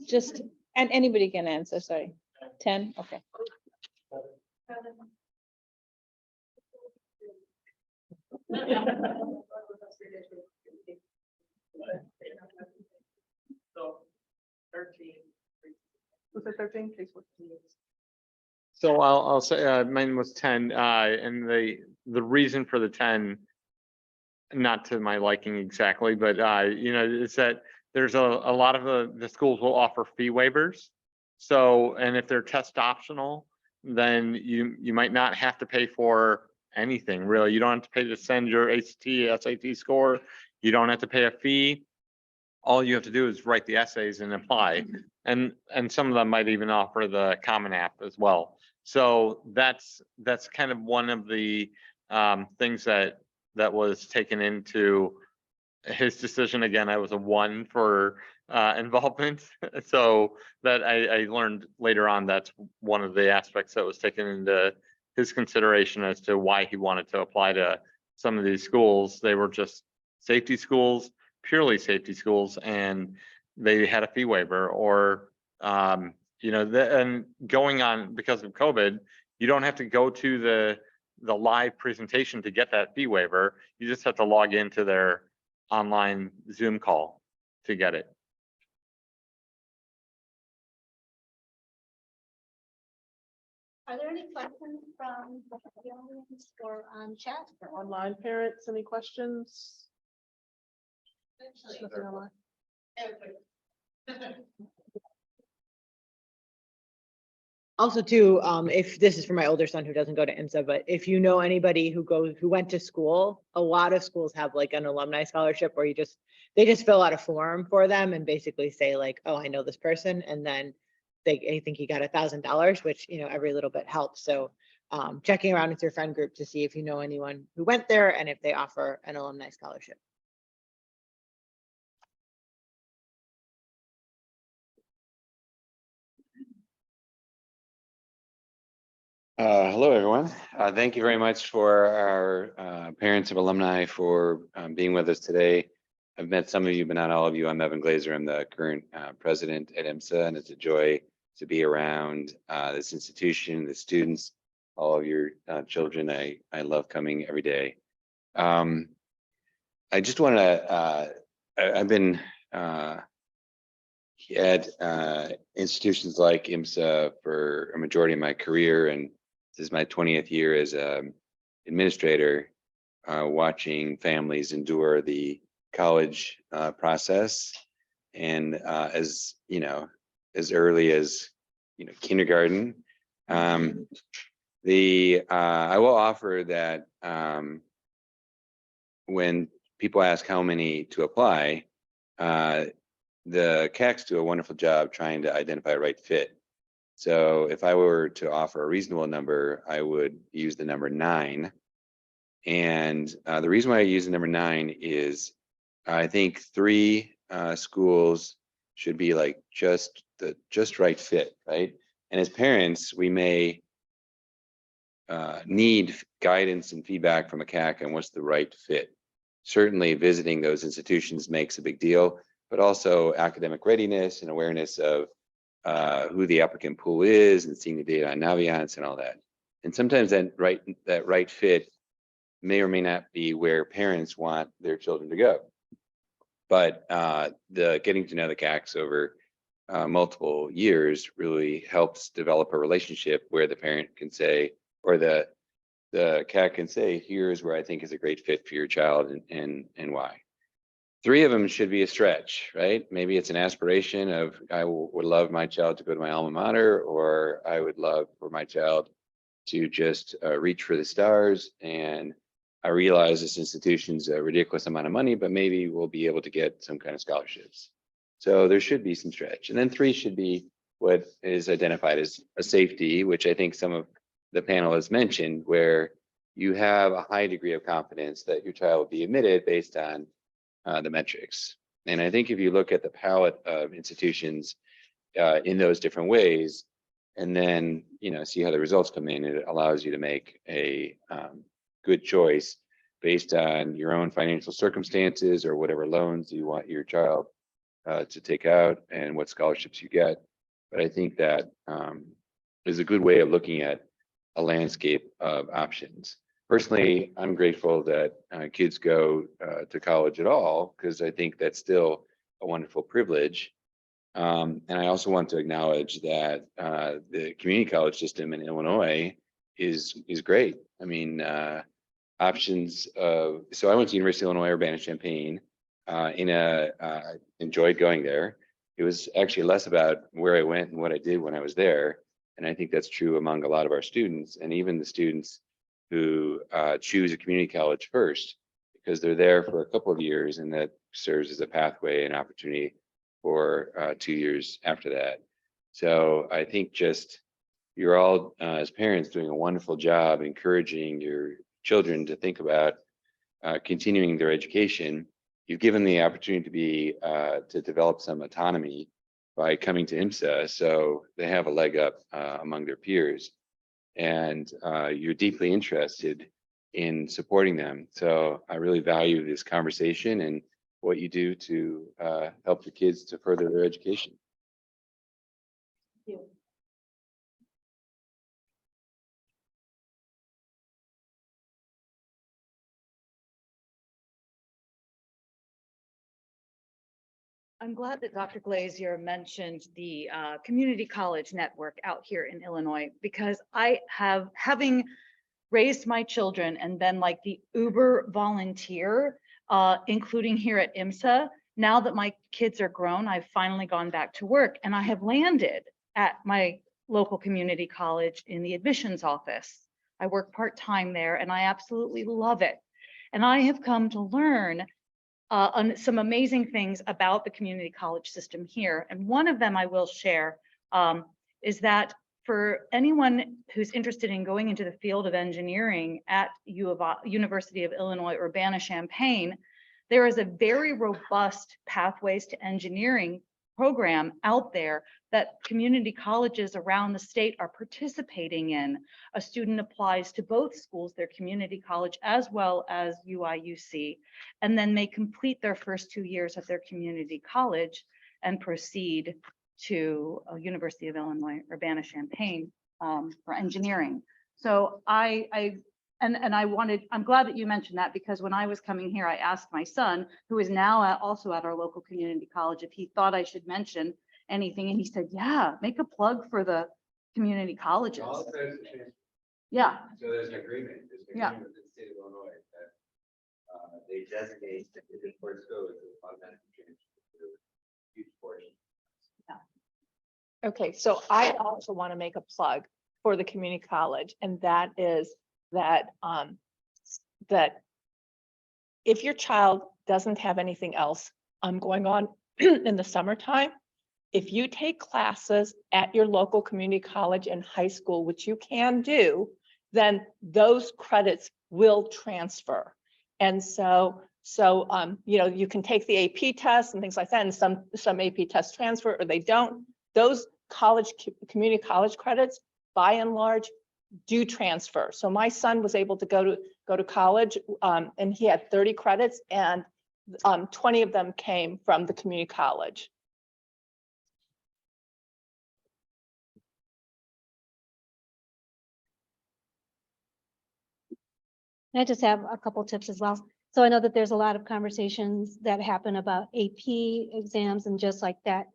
Just, and anybody can answer, sorry. 10, okay.
Was it 13?
So I'll say mine was 10, and the reason for the 10, not to my liking exactly, but you know, is that there's a lot of the schools will offer fee waivers. So, and if they're test optional, then you might not have to pay for anything really. You don't have to pay to send your ACT, SAT score. You don't have to pay a fee. All you have to do is write the essays and apply. And some of them might even offer the Common App as well. So that's kind of one of the things that was taken into his decision. Again, I was a 1 for involvement. So that I learned later on, that's one of the aspects that was taken into his consideration as to why he wanted to apply to some of these schools. They were just safety schools, purely safety schools, and they had a fee waiver, or you know, and going on because of COVID, you don't have to go to the live presentation to get that fee waiver. You just have to log into their online Zoom call to get it.
Are there any questions from the audience or on chat?
Online parents, any questions? Nothing online.
Also too, if this is for my older son who doesn't go to IMSA, but if you know anybody who went to school, a lot of schools have like an alumni scholarship where they just fill out a form for them and basically say like, oh, I know this person. And then I think he got $1,000, which, you know, every little bit helps. So checking around with your friend group to see if you know anyone who went there and if they offer an alumni scholarship.
Hello, everyone. Thank you very much for our parents of alumni for being with us today. I've met some of you, but not all of you. I'm Evan Glazer. I'm the current president at IMSA, and it's a joy to be around this institution, the students, all of your children. I love coming every day. I just want to, I've been at institutions like IMSA for a majority of my career, and this is my 20th year as an administrator, watching families endure the college process, and as you know, as early as kindergarten. I will offer that when people ask how many to apply, the CACs do a wonderful job trying to identify a right fit. So if I were to offer a reasonable number, I would use the number 9. And the reason why I use the number 9 is I think 3 schools should be like just right fit, right? And as parents, we may need guidance and feedback from a CAC on what's the right fit. Certainly visiting those institutions makes a big deal, but also academic readiness and awareness of who the applicant pool is and seeing the data on Naviance and all that. And sometimes that right fit may or may not be where parents want their children to go. But the getting to know the CACs over multiple years really helps develop a relationship where the parent can say, or the CAC can say, here's where I think is a great fit for your child and why. 3 of them should be a stretch, right? Maybe it's an aspiration of I would love my child to go to my alma mater, or I would love for my child to just reach for the stars. And I realize this institution's a ridiculous amount of money, but maybe we'll be able to get some kind of scholarships. So there should be some stretch. And then 3 should be what is identified as a safety, which I think some of the panel has mentioned, where you have a high degree of confidence that your child will be admitted based on the metrics. And I think if you look at the palette of institutions in those different ways, and then see how the results come in, it allows you to make a good choice based on your own financial circumstances or whatever loans you want your child to take out and what scholarships you get. But I think that is a good way of looking at a landscape of options. Personally, I'm grateful that kids go to college at all, because I think that's still a wonderful privilege. And I also want to acknowledge that the community college system in Illinois is great. I mean, options of, so I went to University of Illinois Urbana-Champaign, enjoyed going there. It was actually less about where I went and what I did when I was there. And I think that's true among a lot of our students, and even the students who choose a community college first, because they're there for a couple of years, and that serves as a pathway and opportunity for 2 years after that. So I think just you're all, as parents, doing a wonderful job encouraging your children to think about continuing their education. You've given the opportunity to develop some autonomy by coming to IMSA, so they have a leg up among their peers. And you're deeply interested in supporting them. So I really value this conversation and what you do to help the kids to further their education.
Thank you. I'm glad that Dr. Glazier mentioned the community college network out here in Illinois, because having raised my children and been like the Uber volunteer, including here at IMSA, now that my kids are grown, I've finally gone back to work, and I have landed at my local community college in the admissions office. I work part-time there, and I absolutely love it. And I have come to learn on some amazing things about the community college system here. And one of them I will share is that for anyone who's interested in going into the field of engineering at University of Illinois Urbana-Champaign, there is a very robust pathways to engineering program out there that community colleges around the state are participating in. A student applies to both schools, their community college as well as UIUC, and then they complete their first 2 years at their community college and proceed to University of Illinois Urbana-Champaign for engineering. So I'm glad that you mentioned that, because when I was coming here, I asked my son, who is now also at our local community college, if he thought I should mention anything. And he said, yeah, make a plug for the community colleges. Yeah.
So there's an agreement.
Yeah.
With the state of Illinois that they designate that the imports go as a automatic change to a huge portion.
Okay, so I also want to make a plug for the community college, and that is that that if your child doesn't have anything else going on in the summertime, if you take classes at your local community college and high school, which you can do, then those credits will transfer. And so you know, you can take the AP test and things like that, and some AP tests transfer or they don't. Those community college credits, by and large, do transfer. So my son was able to go to college, and he had 30 credits, and 20 of them came from the community college.
I just have a couple tips as well. So I know that there's a lot of conversations that happen about AP exams and just like that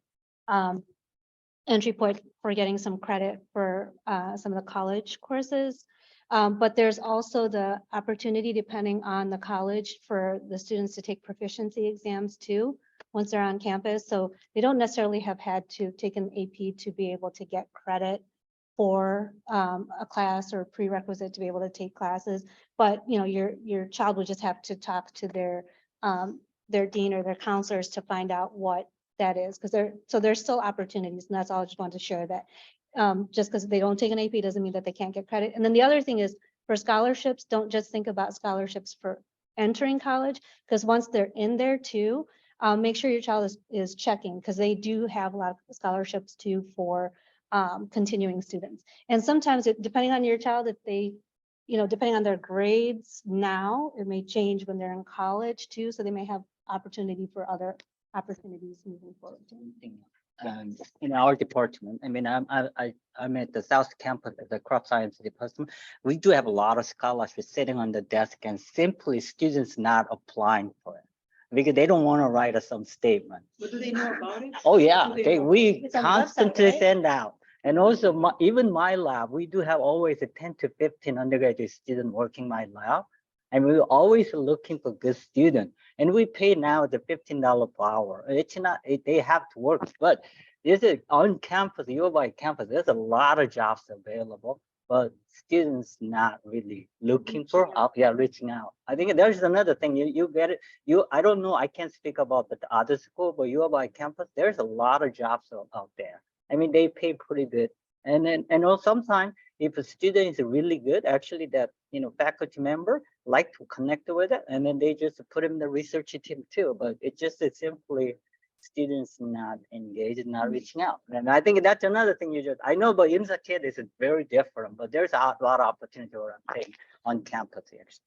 entry point for getting some credit for some of the college courses. But there's also the opportunity, depending on the college, for the students to take proficiency exams too, once they're on campus. So they don't necessarily have had to take an AP to be able to get credit for a class or prerequisite to be able to take classes. But you know, your child will just have to talk to their dean or their counselors to find out what that is, because there's still opportunities, and that's all I just wanted to share, that just because they don't take an AP doesn't mean that they can't get credit. And then the other thing is, for scholarships, don't just think about scholarships for entering college, because once they're in there too, make sure your child is checking, because they do have a lot of scholarships too for continuing students. And sometimes depending on your child, if they, you know, depending on their grades now, it may change when they're in college too, so they may have opportunity for other opportunities moving forward.
In our department, I mean, I'm at the South Campus at the Crop Science Department. We do have a lot of scholarships sitting on the desk, and simply students not applying for it because they don't want to write some statement.
What do they know about it?
Oh yeah, we
It's on the website,
constantly
right?
send out. And also even my lab, we do have always a 10 to 15 undergraduate students working my lab. And we're always looking for good students. And we pay now the $15 per hour. It's not, they have to work, but this is on campus, U by campus, there's a lot of jobs available, but students not really looking for, reaching out. I think there's another thing, you get it. I don't know, I can't speak about the other school, but U by campus, there's a lot of jobs out there. I mean, they pay pretty good. And also sometimes if a student is really good, actually that, you know, faculty member like to connect with it, and then they just put him in the research team too. But it's just simply students not engaged, not reaching out. And I think that's another thing I know, but IMSA kid is very different, but there's a lot of opportunity on campus actually.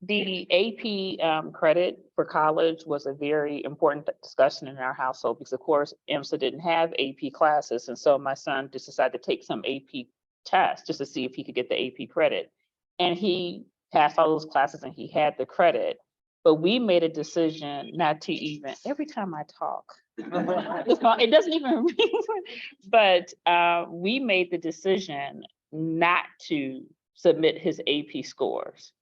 The AP credit for college was a very important discussion in our household because, of course, IMSA didn't have AP classes. And so my son just decided to take some AP tests just to see if he could get the AP credit. And he passed all those classes and he had the credit. But we made a decision not to even, every time I talk, it doesn't even ring, but we made the decision not to submit his AP scores.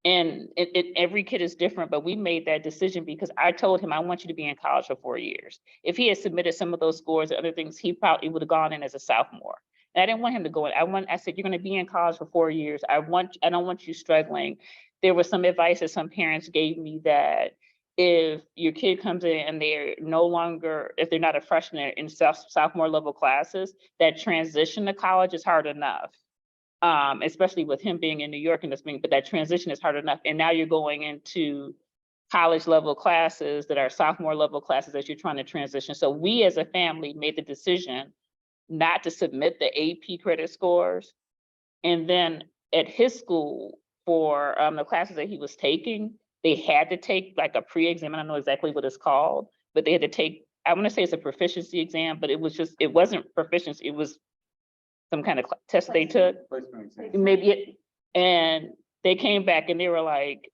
And every kid is different, but we made that decision because I told him, I want you to be in college for 4 years. If he had submitted some of those scores and other things, he probably would have gone in as a sophomore. And I didn't want him to go in. I said, you're going to be in college for 4 years. I don't want you struggling. There was some advice that some parents gave me that if your kid comes in and they're no longer, if they're not a freshman in sophomore level classes, that transition to college is hard enough. especially with him being in New York and this being, but that transition is hard enough. And now you're going into college level classes that are sophomore level classes as you're trying to transition. So we as a family made the decision not to submit the AP credit scores. And then at his school for the classes that he was taking, they had to take like a pre-exam. I don't know exactly what it's called, but they had to take, I want to say it's a proficiency exam, but it wasn't proficiency. It was some kind of test they took. And they came back and they were like,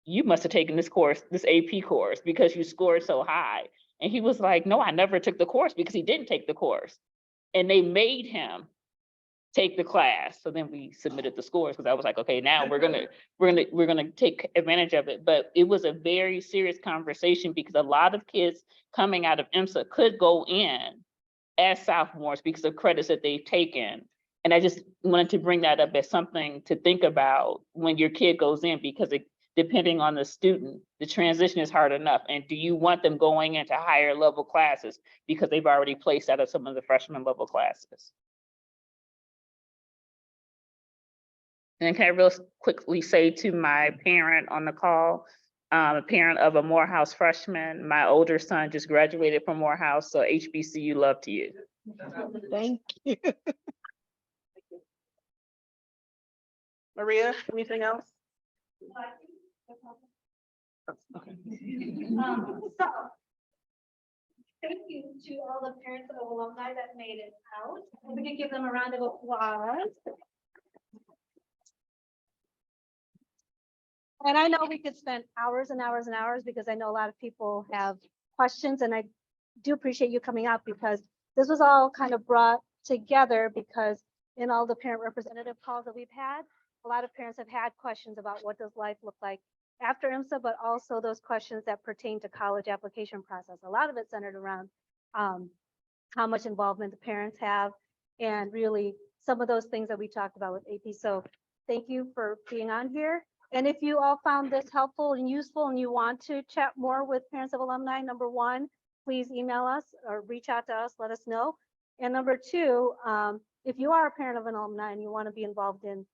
you must have taken this course, this AP course, because you scored so high. And he was like, no, I never took the course, because he didn't take the course. And they made him take the class. So then we submitted the scores, because I was like, okay, now we're gonna take advantage of it. But it was a very serious conversation, because a lot of kids coming out of IMSA could go in as sophomores because of credits that they've taken. And I just wanted to bring that up as something to think about when your kid goes in, because depending on the student, the transition is hard enough. And do you want them going into higher level classes because they've already placed out of some of the freshman level classes? And can I real quickly say to my parent on the call, a parent of a Morehouse freshman, my older son just graduated from Morehouse, so HBCU love to you.
Thank you.
Maria, anything else?
So, thank you to all the parents of alumni that made it out. We can give them a round of applause. And I know we could spend hours and hours and hours, because I know a lot of people have questions, and I do appreciate you coming out, because this was all kind of brought together because in all the parent representative calls that we've had, a lot of parents have had questions about what does life look like after IMSA, but also those questions that pertain to college application process. A lot of it centered around how much involvement the parents have, and really some of those things that we talked about with AP. So thank you for being on here. And if you all found this helpful and useful and you want to chat more with parents of alumni, number one, please email us or reach out to us, let us know. And number two, if you are a parent of an alumni and you want to be involved in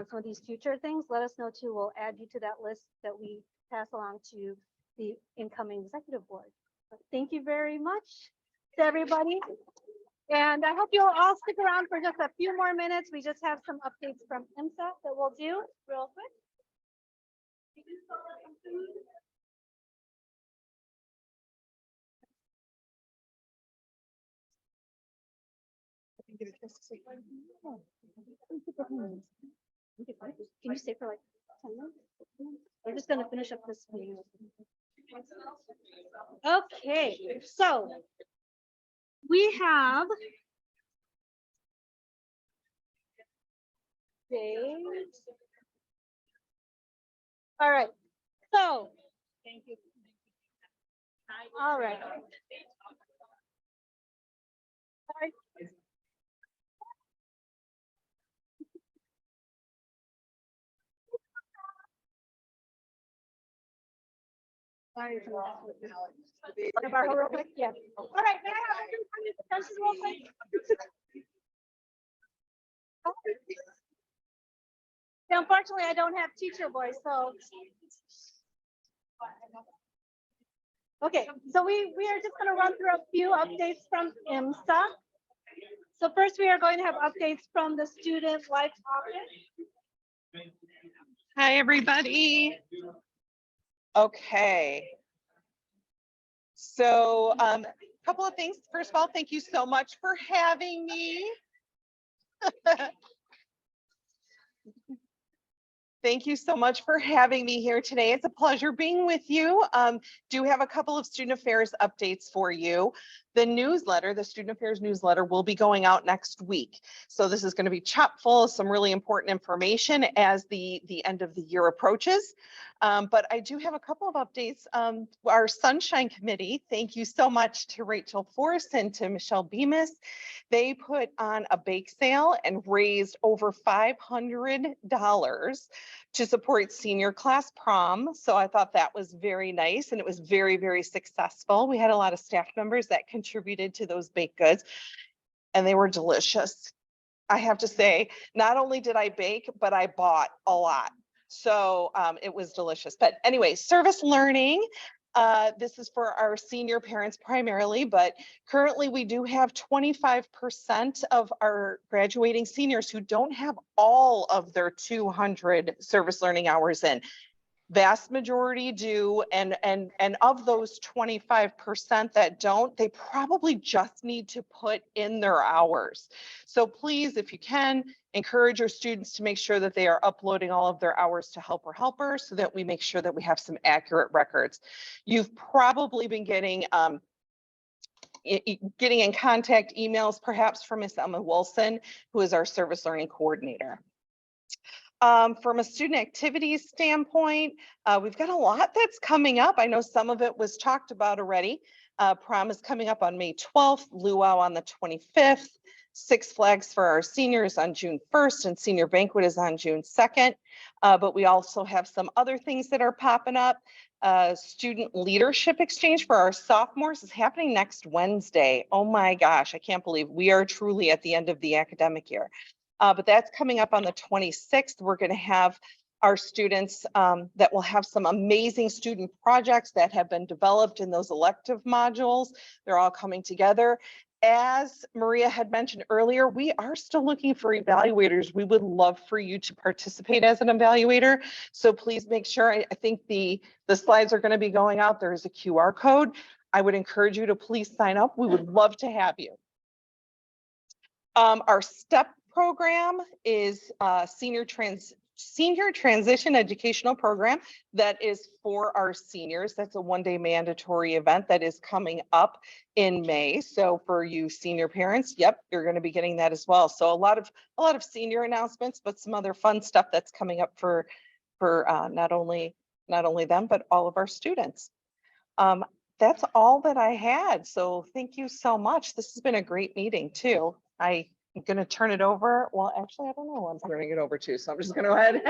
some of these future things, let us know too. We'll add you to that list that we pass along to the incoming executive board. But thank you very much to everybody. And I hope you'll all stick around for just a few more minutes. We just have some updates from IMSA that we'll do real quick. Can you stay for like 10 minutes? We're just going to finish up this meeting. Okay, so we have days. All right, so thank you. All right. Sorry. Sorry for that. About her real quick? Yeah. All right, may I have everybody's attention real quick? Unfortunately, I don't have teacher voice, so. Okay, so we are just going to run through a few updates from IMSA. So first, we are going to have updates from the Student Life Office.
Hi, everybody. Okay. So a couple of things. First of all, thank you so much for having me. Thank you so much for having me here today. It's a pleasure being with you. Do have a couple of student affairs updates for you. The newsletter, the student affairs newsletter, will be going out next week. So this is going to be chock full of some really important information as the end of the year approaches. But I do have a couple of updates. Our Sunshine Committee, thank you so much to Rachel Force and to Michelle Bemis. They put on a bake sale and raised over $500 to support senior class prom. So I thought that was very nice, and it was very, very successful. We had a lot of staff members that contributed to those baked goods, and they were delicious. I have to say, not only did I bake, but I bought a lot. So it was delicious. But anyway, service learning. This is for our senior parents primarily, but currently we do have 25% of our graduating seniors who don't have all of their 200 service learning hours in. Vast majority do, and of those 25% that don't, they probably just need to put in their hours. So please, if you can, encourage your students to make sure that they are uploading all of their hours to Helper Helper so that we make sure that we have some accurate records. You've probably been getting in contact emails perhaps from Miss Emma Wilson, who is our service learning coordinator. From a student activities standpoint, we've got a lot that's coming up. I know some of it was talked about already. Prom is coming up on May 12th, luau on the 25th, Six Flags for our seniors on June 1st, and senior banquet is on June 2nd. But we also have some other things that are popping up. Student leadership exchange for our sophomores is happening next Wednesday. Oh my gosh, I can't believe we are truly at the end of the academic year. But that's coming up on the 26th. We're going to have our students that will have some amazing student projects that have been developed in those elective modules. They're all coming together. As Maria had mentioned earlier, we are still looking for evaluators. We would love for you to participate as an evaluator. So please make sure, I think the slides are going to be going out. There is a QR code. I would encourage you to please sign up. We would love to have you. Our STEP program is senior transition educational program that is for our seniors. That's a one-day mandatory event that is coming up in May. So for you senior parents, yep, you're going to be getting that as well. So a lot of senior announcements, but some other fun stuff that's coming up for not only them, but all of our students. That's all that I had. So thank you so much. This has been a great meeting too. I'm going to turn it over. Well, actually, I don't know who I'm turning it over to, so I'm just going to go ahead.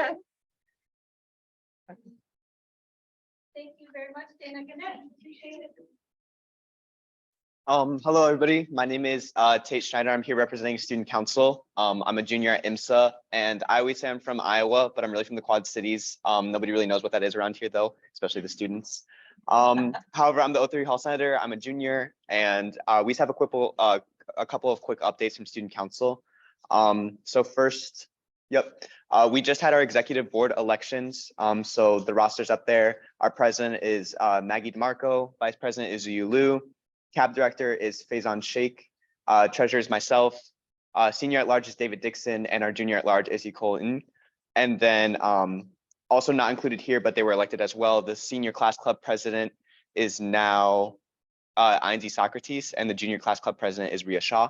Thank you very much, Dana. Appreciate it.
Hello, everybody. My name is Tate Schneider. I'm here representing Student Council. I'm a junior at IMSA, and I always say I'm from Iowa, but I'm really from the Quad Cities. Nobody really knows what that is around here, though, especially the students. However, I'm the O3 Hall Senator. I'm a junior, and we just have a couple of quick updates from Student Council. So first, we just had our executive board elections. So the roster's up there. Our president is Maggie DeMarco. Vice president is Yu Lu. CAB director is Faison Sheikh. Treasurer is myself. Senior at large is David Dixon, and our junior at large is Nicole Ng. And then also not included here, but they were elected as well. The senior class club president is now IND Socrates, and the junior class club president is Ria Shaw.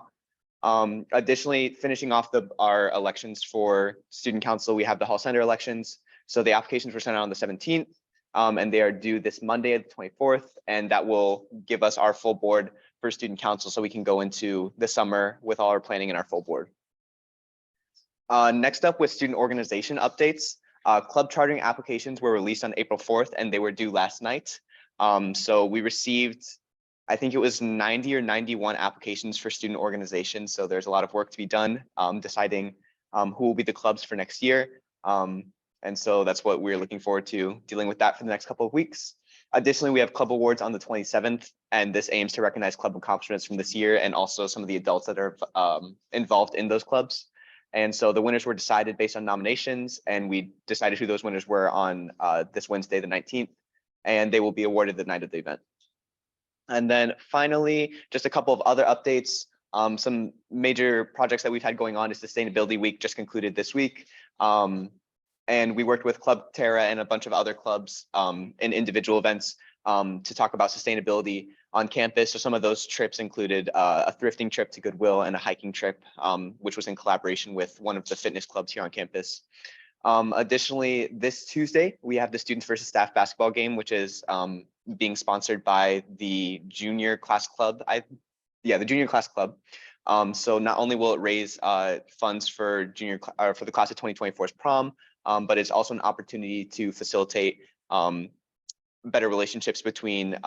Additionally, finishing off our elections for Student Council, we have the Hall Senator elections. So the applications were sent out on the 17th, and they are due this Monday, the 24th, and that will give us our full board for Student Council so we can go into the summer with all our planning and our full board. Next up with student organization updates. Club chartering applications were released on April 4th, and they were due last night. So we received, I think it was 90 or 91 applications for student organizations. So there's a lot of work to be done deciding who will be the clubs for next year. And so that's what we're looking forward to, dealing with that for the next couple of weeks. Additionally, we have club awards on the 27th, and this aims to recognize club accomplishments from this year and also some of the adults that are involved in those clubs. And so the winners were decided based on nominations, and we decided who those winners were on this Wednesday, the 19th, and they will be awarded the night of the event. And then finally, just a couple of other updates. Some major projects that we've had going on is Sustainability Week just concluded this week. And we worked with Club Terra and a bunch of other clubs in individual events to talk about sustainability on campus. So some of those trips included a thrifting trip to Goodwill and a hiking trip, which was in collaboration with one of the fitness clubs here on campus. Additionally, this Tuesday, we have the Students versus Staff basketball game, which is being sponsored by the Junior Class Club. The Junior Class Club. So not only will it raise funds for for the class of 2024's prom, but it's also an opportunity to facilitate better relationships between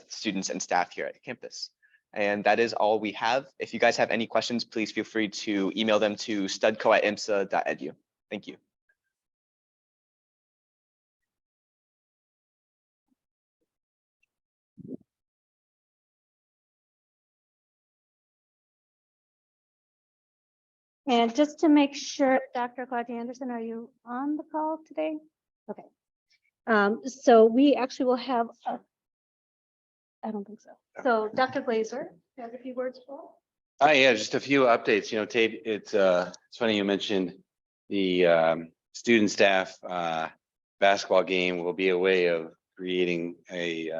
students and staff here at campus. And that is all we have. If you guys have any questions, please feel free to email them to studco@imsa.edu. Thank you.
And just to make sure, Dr. Claudia Anderson, are you on the call today? Okay. So we actually will have I don't think so. So Dr. Glazer, you have a few words for us?
Yeah, just a few updates. You know, Tate, it's funny you mentioned the student staff basketball game will be a way of creating a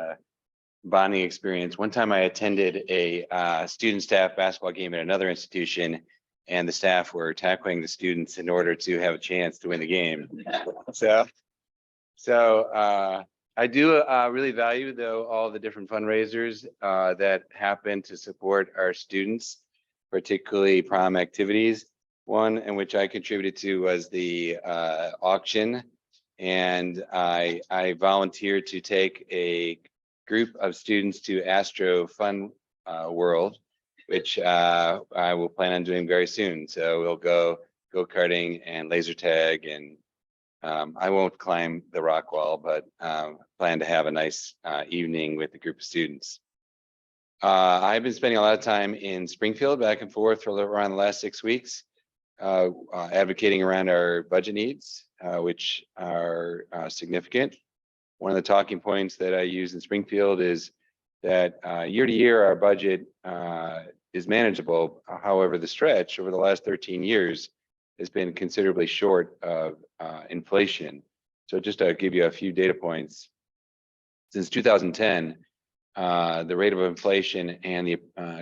bonding experience. One time I attended a student staff basketball game at another institution, and the staff were tackling the students in order to have a chance to win the game. So I do really value, though, all the different fundraisers that happen to support our students, particularly prom activities. One in which I contributed to was the auction, and I volunteered to take a group of students to Astro Fun World, which I will plan on doing very soon. So we'll go karting and laser tag, and I won't climb the rock wall, but plan to have a nice evening with a group of students. I've been spending a lot of time in Springfield, back and forth for around the last 6 weeks, advocating around our budget needs, which are significant. One of the talking points that I use in Springfield is that year to year, our budget is manageable. However, the stretch over the last 13 years has been considerably short of inflation. So just to give you a few data points, since 2010, the rate of inflation and the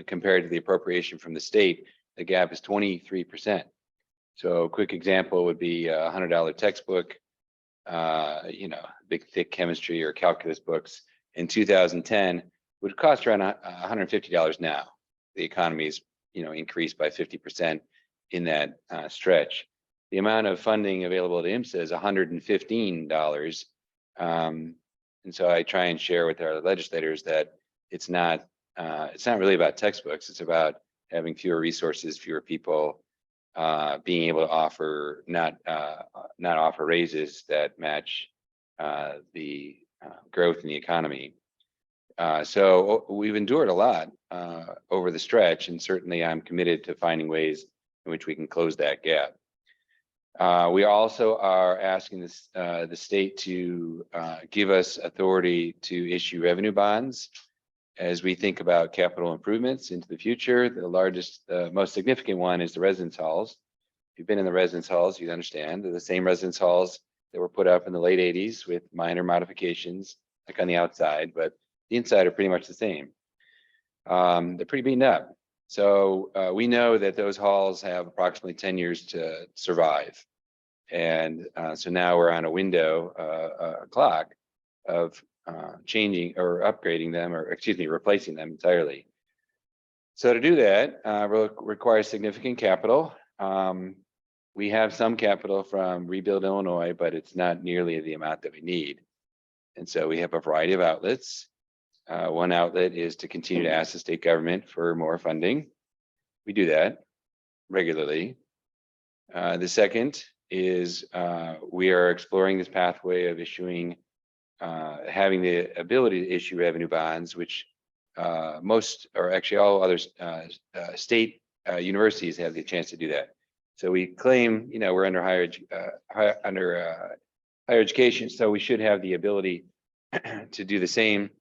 compared to the appropriation from the state, the gap is 23%. So a quick example would be a $100 textbook, you know, big thick chemistry or calculus books in 2010 would cost around $150 now. The economy's, you know, increased by 50% in that stretch. The amount of funding available to IMSA is $115. And so I try and share with our legislators that it's not really about textbooks. It's about having fewer resources, fewer people, being able to offer not offer raises that match the growth in the economy. So we've endured a lot over the stretch, and certainly I'm committed to finding ways in which we can close that gap. We also are asking the state to give us authority to issue revenue bonds as we think about capital improvements into the future. The largest, most significant one is the residence halls. If you've been in the residence halls, you understand they're the same residence halls that were put up in the late 80s with minor modifications, like on the outside, but the inside are pretty much the same. They're pretty beaten up. So we know that those halls have approximately 10 years to survive. And so now we're on a window, a clock of changing or upgrading them, or excuse me, replacing them entirely. So to do that requires significant capital. We have some capital from Rebuild Illinois, but it's not nearly the amount that we need. And so we have a variety of outlets. One outlet is to continue to ask the state government for more funding. We do that regularly. The second is we are exploring this pathway of issuing, having the ability to issue revenue bonds, which most, or actually all other state universities have the chance to do that. So we claim, you know, we're under higher education, so we should have the ability to do the same.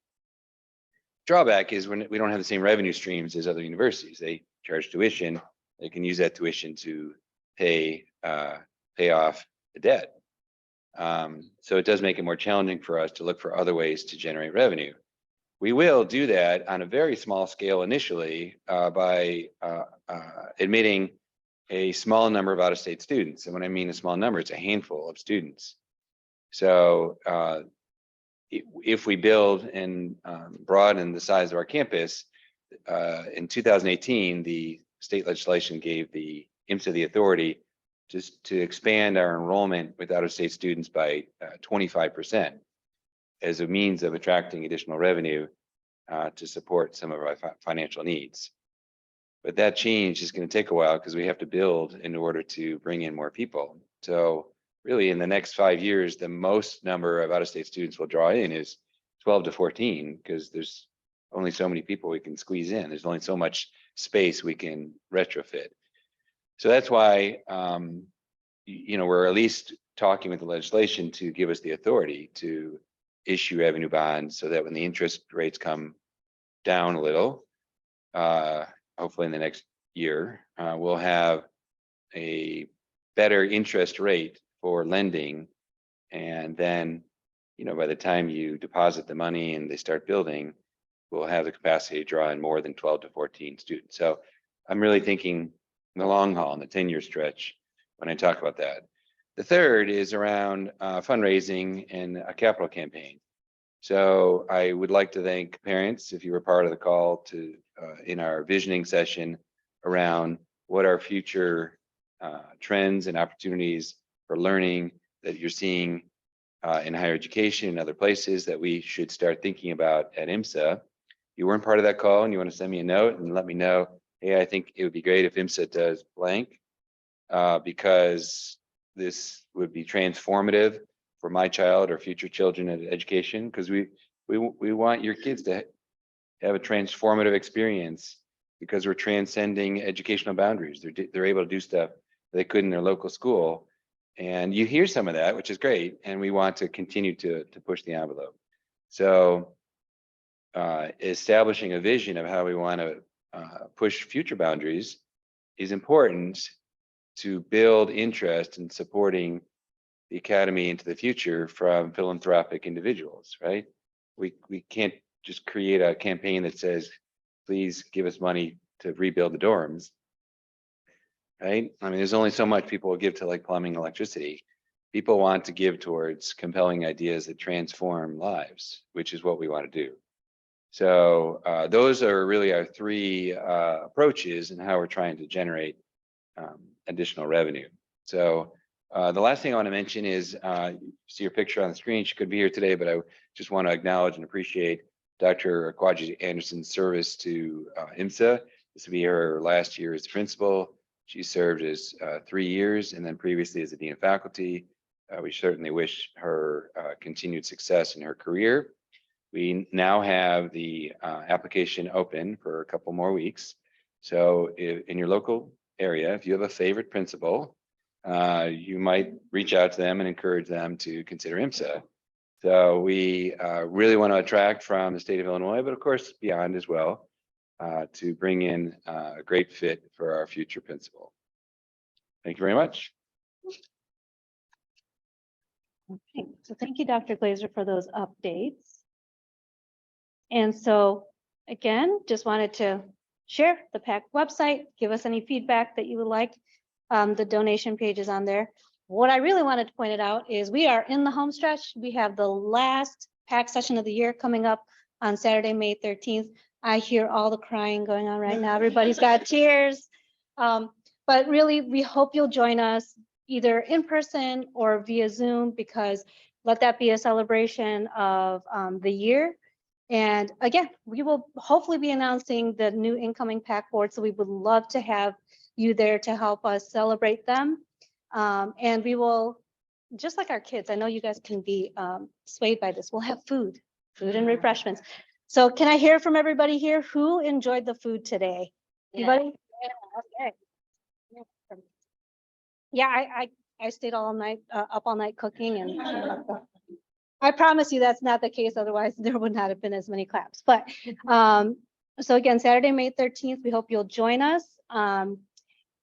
Drawback is when we don't have the same revenue streams as other universities. They charge tuition. They can use that tuition to pay off the debt. So it does make it more challenging for us to look for other ways to generate revenue. We will do that on a very small scale initially by admitting a small number of out-of-state students. And when I mean a small number, it's a handful of students. So if we build and broaden the size of our campus, in 2018, the state legislation gave the IMSA the authority just to expand our enrollment with out-of-state students by 25% as a means of attracting additional revenue. to support some of our financial needs. But that change is going to take a while because we have to build in order to bring in more people. So really in the next 5 years, the most number of out-of-state students we'll draw in is 12 to 14, because there's only so many people we can squeeze in. There's only so much space we can retrofit. So that's why, we're at least talking with the legislation to give us the authority to issue revenue bonds so that when the interest rates come down a little, hopefully in the next year, we'll have a better interest rate for lending. And then, by the time you deposit the money and they start building, we'll have the capacity to draw in more than 12 to 14 students. So I'm really thinking in the long haul, in the 10-year stretch, when I talk about that. The third is around fundraising and a capital campaign. So I would like to thank parents, if you were part of the call to in our visioning session around what our future trends and opportunities for learning that you're seeing in higher education and other places that we should start thinking about at IMSA. If you weren't part of that call and you want to send me a note and let me know, hey, I think it would be great if IMSA does blank, because this would be transformative for my child or future children in education, because we want your kids to have a transformative experience, because we're transcending educational boundaries. They're able to do stuff they couldn't in their local school. And you hear some of that, which is great. And we want to continue to push the envelope. So establishing a vision of how we want to push future boundaries is important to build interest in supporting the academy into the future from philanthropic individuals, right? We can't just create a campaign that says, please give us money to rebuild the dorms, right? I mean, there's only so much people will give to like plumbing, electricity. People want to give towards compelling ideas that transform lives, which is what we want to do. So those are really our three approaches and how we're trying to generate additional revenue. So the last thing I want to mention is, you see your picture on the screen. She could be here today, but I just want to acknowledge and appreciate Dr. Akwaji Anderson's service to IMSA. This will be her last year as principal. She served as 3 years and then previously as the dean of faculty. We certainly wish her continued success in her career. We now have the application open for a couple more weeks. So in your local area, if you have a favorite principal, you might reach out to them and encourage them to consider IMSA. So we really want to attract from the state of Illinois, but of course beyond as well, to bring in a great fit for our future principal. Thank you very much.
Okay, so thank you, Dr. Glazer, for those updates. And so again, just wanted to share the PAC website, give us any feedback that you would like. The donation page is on there. What I really wanted to point it out is we are in the home stretch. We have the last PAC session of the year coming up on Saturday, May 13th. I hear all the crying going on right now. Everybody's got tears. But really, we hope you'll join us either in person or via Zoom, because let that be a celebration of the year. And again, we will hopefully be announcing the new incoming PAC board. So we would love to have you there to help us celebrate them. And we will, just like our kids, I know you guys can be swayed by this. We'll have food and refreshments. So can I hear from everybody here who enjoyed the food today? Anybody? Yeah, okay. Yeah, I stayed all night, up all night cooking, and I promise you that's not the case. Otherwise, there would not have been as many claps. But so again, Saturday, May 13th, we hope you'll join us.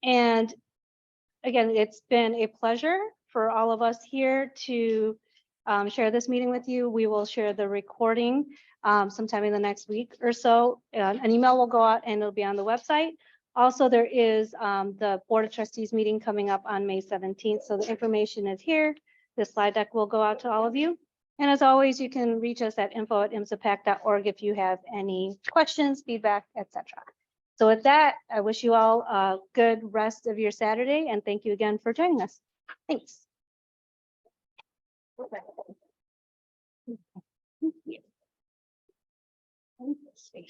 And again, it's been a pleasure for all of us here to share this meeting with you. We will share the recording sometime in the next week or so. An email will go out and it'll be on the website. Also, there is the Board of Trustees meeting coming up on May 17th. So the information is here. The slide deck will go out to all of you. And as always, you can reach us at info@imsapac.org if you have any questions, feedback, etc. So with that, I wish you all a good rest of your Saturday, and thank you again for joining us. Thanks. Thank you.
station.